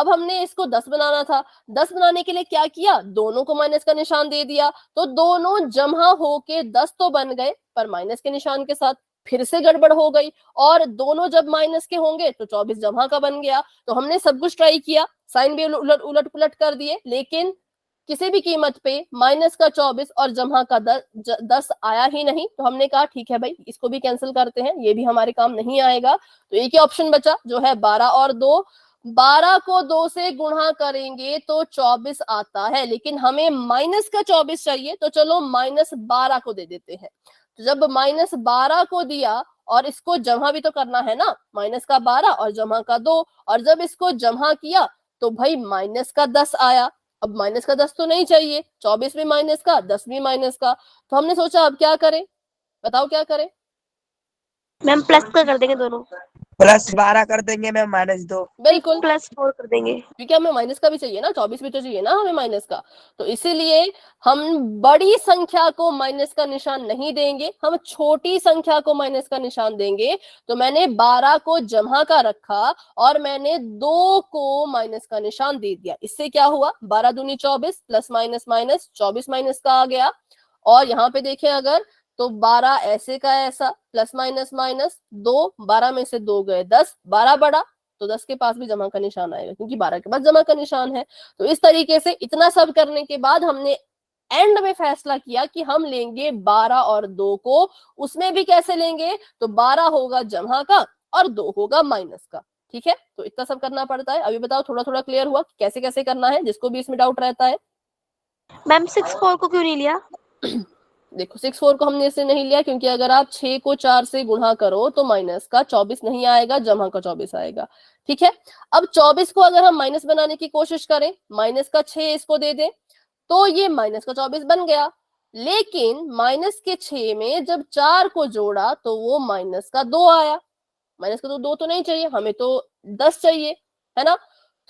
हमने इसको 10 बनाना था। 10 बनाने के लिए क्या किया, दोनों को माइनस का निशान दे दिया। तो दोनों जमा होके 10 तो बन गए पर माइनस के निशान के साथ। फिर से गड़बड़ हो गई और दोनों जब माइनस के होंगे तो 24 जमा का बन गया। तो हमने सब कुछ ट्राई किया, साइन भी उलट पुलट कर दिए, लेकिन किसी भी कीमत पे माइनस का 24 और जमा का 10 आया ही नहीं। तो हमने कहा ठीक है भाई, इसको भी कैंसिल करते हैं, ये भी हमारे काम नहीं आएगा। तो एक ही ऑप्शन बचा जो है 12 और 2। 12 को 2 से गुणा करेंगे तो 24 आता है, लेकिन हमें माइनस का 24 चाहिए। तो चलो माइनस 12 को दे देते हैं। तो जब माइनस 12 को दिया और इसको जमा भी तो करना है ना, माइनस का 12 और जमा का 2, और जब इसको जमा किया तो भाई माइनस का 10 आया। अब माइनस का 10 तो नहीं चाहिए, 24 भी माइनस का, 10 भी माइनस का। तो हमने सोचा अब क्या करें, बताओ क्या करें? मैम प्लस का कर देंगे दोनों, प्लस 12 कर देंगे मैम, माइनस 2। बिल्कुल, प्लस 4 कर देंगे, क्योंकि हमें माइनस का भी चाहिए ना, 24 भी तो चाहिए ना हमें माइनस का। तो इसीलिए हम बड़ी संख्या को माइनस का निशान नहीं देंगे, हम छोटी संख्या को माइनस का निशान देंगे। तो मैंने 12 को जमा का रखा और मैंने 2 को माइनस का निशान दे दिया। इससे क्या हुआ, 12 दूनी 24, प्लस माइनस माइनस 24 माइनस का आ गया। और यहाँ पे देखें अगर तो 12 ऐसे का ऐसा, प्लस माइनस माइनस 2, 12 में से 2 गए 10, 12 बड़ा तो 10 के पास भी जमा का निशान आएगा क्योंकि 12 के पास जमा का निशान है। तो इस तरीके से इतना सब करने के बाद हमने एंड में फैसला किया कि हम लेंगे 12 और 2 को। उसमें भी कैसे लेंगे, तो 12 होगा जमा का और 2 होगा माइनस का। ठीक है, तो इतना सब करना पड़ता है। अभी बताओ थोड़ा थोड़ा क्लियर हुआ कैसे कैसे करना है, जिसको भी इसमें डाउट रहता है। मैम 6-4 को क्यों नहीं लिया? देखो 6-4 को हमने इसलिए नहीं लिया क्योंकि अगर आप 6 को 4 से गुणा करो तो माइनस का 24 नहीं आएगा, जमा का 24 आएगा। ठीक है, अब 24 को अगर हम माइनस बनाने की कोशिश करें, माइनस का 6 इसको दे दें तो ये माइनस का 24 बन गया। लेकिन माइनस के 6 में जब 4 को जोड़ा तो वो माइनस का 2 आया। माइनस का 2 तो नहीं चाहिए, हमें तो 10 चाहिए, है ना।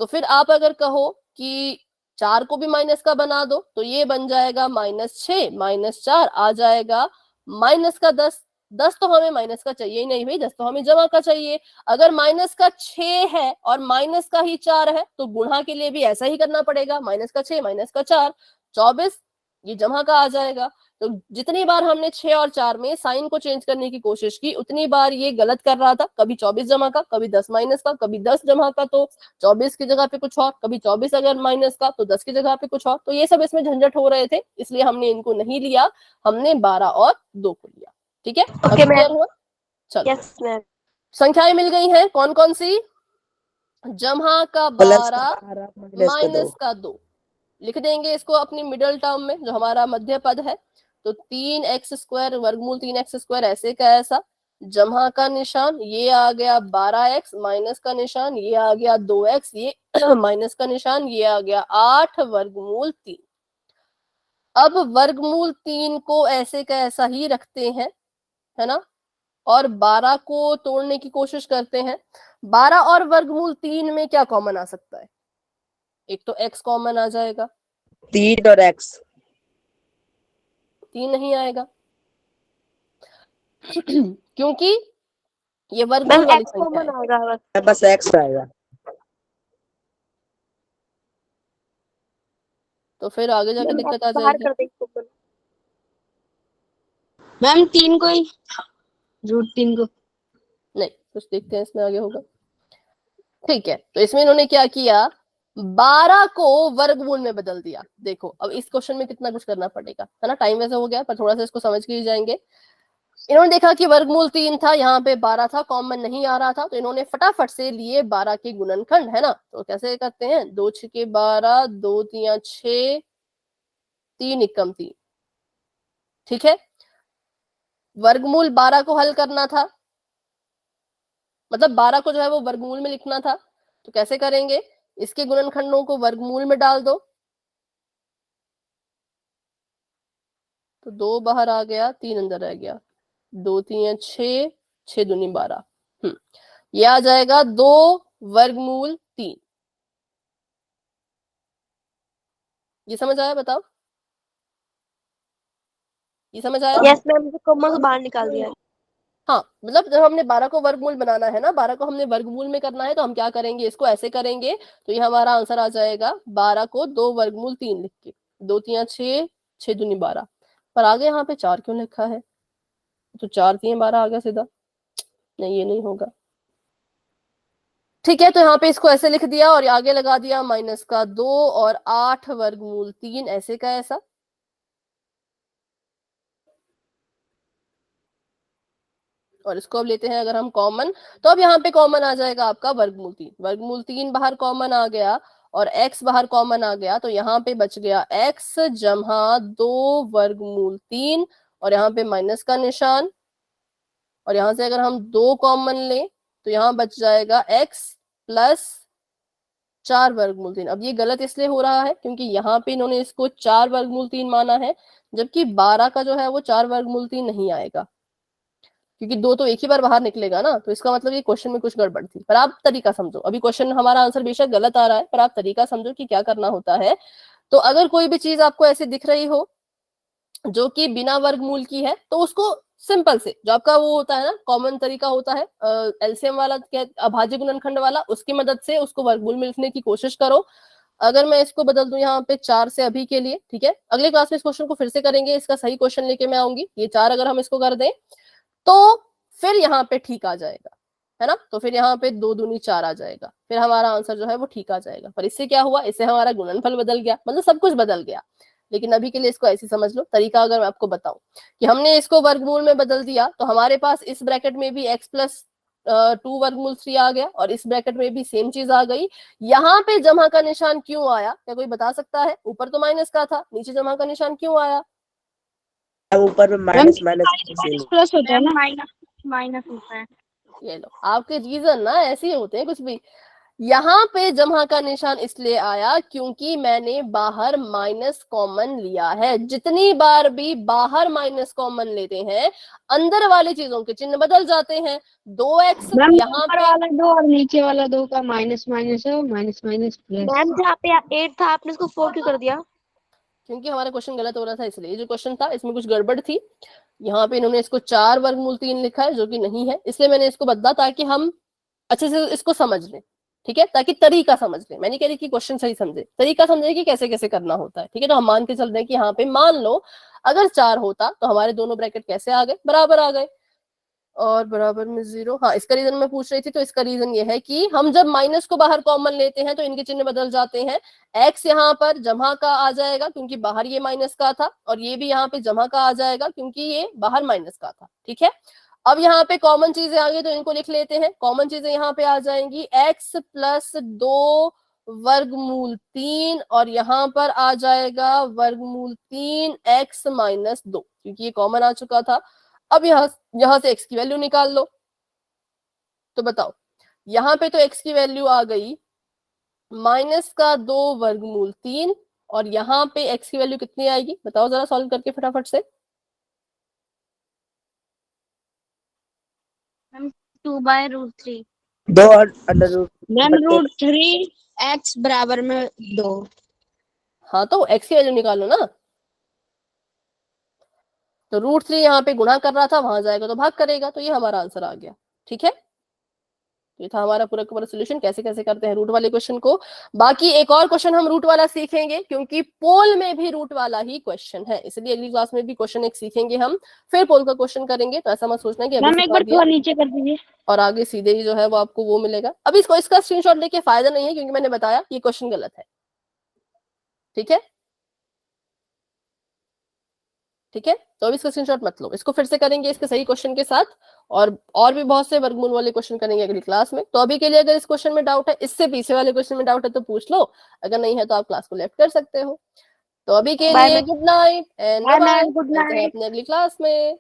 तो फिर आप अगर कहो कि 4 को भी माइनस का बना दो तो ये बन जाएगा -6 -4 आ जाएगा -10। 10 तो हमें माइनस का चाहिए ही नहीं भाई, 10 तो हमें जमा का चाहिए। अगर माइनस का 6 है और माइनस का ही 4 है तो गुणा के लिए भी ऐसा ही करना पड़ेगा, माइनस का 6 माइनस का 4 24, ये जमा का आ जाएगा। तो जितनी बार हमने 6 और 4 में साइन को चेंज करने की कोशिश की उतनी बार ये गलत कर रहा था, कभी 24 जमा का, कभी 10 माइनस का, कभी 10 जमा का तो 24 की जगह पे कुछ और, कभी 24 अगर माइनस का तो 10 की जगह पे कुछ और। तो ये सब इसमें झंझट हो रहे थे, इसलिए हमने इनको नहीं लिया, हमने 12 और 2 को लिया। ठीक है, Okay, अभी ma'am. क्लियर हुआ? चलो, यस मैम। संख्याएं मिल गई हैं, कौन कौन सी? जमा का प्लस 12 माइनस का 2। माइनस का 2 लिख देंगे इसको अपनी मिडल टर्म में, जो हमारा मध्य पद है। तो 3x² वर्गमूल 3x² ऐसे का ऐसा, जमा का निशान ये आ गया 12x, माइनस का निशान ये आ गया 2x, ये माइनस का निशान ये आ गया 8 वर्गमूल 3। अब वर्गमूल 3 को ऐसे का ऐसा ही रखते हैं, है ना, और 12 को तोड़ने की कोशिश करते हैं। 12 और वर्गमूल 3 में क्या कॉमन आ सकता है? एक तो x कॉमन आ जाएगा, 3 और x 3 नहीं आएगा क्योंकि ये वर्गमूल मैम वाली एक्स संख्या कॉमन है। आएगा बस। बस x आएगा। तो फिर आगे जाके मैम दिक्कत आ एक्स बाहर जाएगी। कर देंगे कॉमन। मैम 3 को ही, √3 को। नहीं, कुछ देखते हैं इसमें आगे होगा। ठीक है, तो इसमें इन्होंने क्या किया, 12 को वर्गमूल में बदल दिया। देखो अब इस क्वेश्चन में कितना कुछ करना पड़ेगा, है ना, टाइम वैसे हो गया पर थोड़ा सा इसको समझ के ही जाएंगे। इन्होंने देखा कि वर्गमूल 3 था, यहाँ पे 12 था, कॉमन नहीं आ रहा था, तो इन्होंने फटाफट से लिए 12 के गुणनखंड, है ना। तो कैसे करते हैं, 2 6 12, 2 3 6, 3 एकम 3। ठीक है, वर्गमूल 12 को हल करना था, मतलब 12 को जो है वो वर्गमूल में लिखना था। तो कैसे करेंगे, इसके गुणनखंडों को वर्गमूल में डाल दो, तो 2 बाहर आ गया, 3 अंदर रह गया, 2 3 6, 6 दूनी 12। ये आ जाएगा 2 वर्गमूल 3। ये समझ आया, बताओ, ये समझ आया? यस मैम, मुझे कॉमन को बाहर निकाल दिया। हाँ, मतलब जब हमने 12 को वर्गमूल बनाना है ना, 12 को हमने वर्गमूल में करना है, तो हम क्या करेंगे, इसको ऐसे करेंगे। तो ये हमारा आंसर आ जाएगा 12 को 2 वर्गमूल 3 लिख के, 2 3 6, 6 दूनी 12। पर आगे यहाँ पे 4 क्यों लिखा है? तो 4 3 12 आ गया सीधा, नहीं ये नहीं होगा। ठीक है, तो यहाँ पे इसको ऐसे लिख दिया और आगे लगा दिया माइनस का 2 और 8 वर्गमूल 3 ऐसे का ऐसा। और इसको अब लेते हैं अगर हम कॉमन, तो अब यहाँ पे कॉमन आ जाएगा आपका वर्गमूल 3। वर्गमूल 3 बाहर कॉमन आ गया और x बाहर कॉमन आ गया, तो यहाँ पे बच गया x जमा 2 वर्गमूल 3 और यहाँ पे माइनस का निशान। और यहाँ से अगर हम 2 कॉमन लें तो यहाँ बच जाएगा x प्लस 4 वर्गमूल 3। अब ये गलत इसलिए हो रहा है क्योंकि यहाँ पे इन्होंने इसको 4 वर्गमूल 3 माना है, जबकि 12 का जो है वो 4 वर्गमूल 3 नहीं आएगा, क्योंकि 2 तो एक ही बार बाहर निकलेगा ना। तो इसका मतलब ये क्वेश्चन में कुछ गड़बड़ थी। पर आप तरीका समझो, अभी क्वेश्चन हमारा आंसर बेशक गलत आ रहा है, पर आप तरीका समझो कि क्या करना होता है। तो अगर कोई भी चीज आपको ऐसे दिख रही हो जो कि बिना वर्गमूल की है, तो उसको सिंपल से, जो आपका वो होता है ना कॉमन तरीका होता है एलसीएम वाला, अभाज्य गुणनखंड वाला, उसकी मदद से उसको वर्गमूल में लिखने की कोशिश करो। अगर मैं इसको बदल दूं यहाँ पे 4 से अभी के लिए, ठीक है, अगले क्लास में इस क्वेश्चन को फिर से करेंगे, इसका सही क्वेश्चन लेके मैं आऊंगी। ये 4 अगर हम इसको कर दें तो फिर यहाँ पे ठीक आ जाएगा, है ना। तो फिर यहाँ पे 2 दूनी 4 आ जाएगा, फिर हमारा आंसर जो है वो ठीक आ जाएगा। पर इससे क्या हुआ, इससे हमारा गुणनफल बदल गया, मतलब सब कुछ बदल गया। लेकिन अभी के लिए इसको ऐसे समझ लो, तरीका अगर मैं आपको बताऊं कि हमने इसको वर्गमूल में बदल दिया, तो हमारे पास इस ब्रैकेट में भी x प्लस 2 वर्गमूल 3 आ गया और इस ब्रैकेट में भी सेम चीज आ गई। यहाँ पे जमा का निशान क्यों आया, क्या कोई बता सकता है? ऊपर तो माइनस का था, नीचे जमा का निशान क्यों आया? ऊपर में माइनस माइनस प्लस होता है ना, माइनस होता है। ये लो, आपके रीजन ना ऐसे ही होते हैं कुछ भी। यहाँ पे जमा का निशान इसलिए आया क्योंकि मैंने बाहर माइनस कॉमन लिया है। जितनी बार भी बाहर माइनस कॉमन लेते हैं, अंदर वाली चीजों के चिन्ह बदल जाते हैं। 2x यहाँ ऊपर पे, वाला 2 और नीचे वाला 2 का माइनस माइनस है, माइनस माइनस प्लस। मैम जहाँ पे 8 था आपने उसको 4 क्यों कर दिया? क्योंकि हमारा क्वेश्चन गलत हो रहा था, इसलिए जो क्वेश्चन था इसमें कुछ गड़बड़ थी। यहाँ पे इन्होंने इसको 4 वर्गमूल 3 लिखा है, जो कि नहीं है, इसलिए मैंने इसको बदला ताकि हम अच्छे से इसको समझ लें। ठीक है, ताकि तरीका समझ लें। मैं नहीं कह रही कि क्वेश्चन सही समझे, तरीका समझे कि कैसे कैसे करना होता है। ठीक है, तो हम मान के चल रहे हैं कि यहाँ पे मान लो अगर 4 होता तो हमारे दोनों ब्रैकेट कैसे आ गए, बराबर आ गए, और बराबर में 0। हाँ, इसका रीजन मैं पूछ रही थी, तो इसका रीजन ये है कि हम जब माइनस को बाहर कॉमन लेते हैं तो इनके चिन्ह बदल जाते हैं। x यहाँ पर जमा का आ जाएगा क्योंकि बाहर ये माइनस का था, और ये भी यहाँ पे जमा का आ जाएगा क्योंकि ये बाहर माइनस का था। ठीक है, अब यहाँ पे कॉमन चीजें आ गई तो इनको लिख लेते हैं। कॉमन चीजें यहाँ पे आ जाएंगी x प्लस 2 वर्गमूल 3, और यहाँ पर आ जाएगा वर्गमूल 3 x माइनस 2, क्योंकि ये कॉमन आ चुका था। अब यहाँ से x की वैल्यू निकाल लो। तो बताओ, यहाँ पे तो x की वैल्यू आ गई माइनस का 2 वर्गमूल 3, और यहाँ पे x की वैल्यू कितनी आएगी, बताओ जरा सॉल्व करके फटाफट से। 2/√3। 2 अंडर रूट मैम √3 x बराबर में 2। हाँ, तो x की वैल्यू निकालो ना। तो √3 यहाँ पे गुणा कर रहा था, वहां जाएगा तो भाग करेगा, तो ये हमारा आंसर आ गया। ठीक है, ये था हमारा पूरा का पूरा सोल्यूशन, कैसे कैसे करते हैं रूट वाले क्वेश्चन को। बाकी एक और क्वेश्चन हम रूट वाला सीखेंगे, क्योंकि पोल में भी रूट वाला ही क्वेश्चन है, इसलिए अगली क्लास में भी क्वेश्चन एक सीखेंगे हम, फिर पोल का क्वेश्चन करेंगे। तो ऐसा मत सोचना कि अभी मैम एक सिखा बार दिया थोड़ा नीचे कर दीजिए। और आगे सीधे ही जो है वो आपको वो मिलेगा। अभी इसका स्क्रीनशॉट लेके फायदा नहीं है, क्योंकि मैंने बताया ये क्वेश्चन गलत है। ठीक है, ठीक है, तो अभी इसका स्क्रीनशॉट मत लो, इसको फिर से करेंगे इसके सही क्वेश्चन के साथ, और भी बहुत से वर्गमूल वाले क्वेश्चन करेंगे अगली क्लास में। तो अभी के लिए अगर इस क्वेश्चन में डाउट है, इससे पीछे वाले क्वेश्चन में डाउट है तो पूछ लो, अगर नहीं है तो आप क्लास को लेफ्ट कर सकते हो। तो अभी के लिए good night and bye bye, मिलते हैं अपने अगली क्लास में।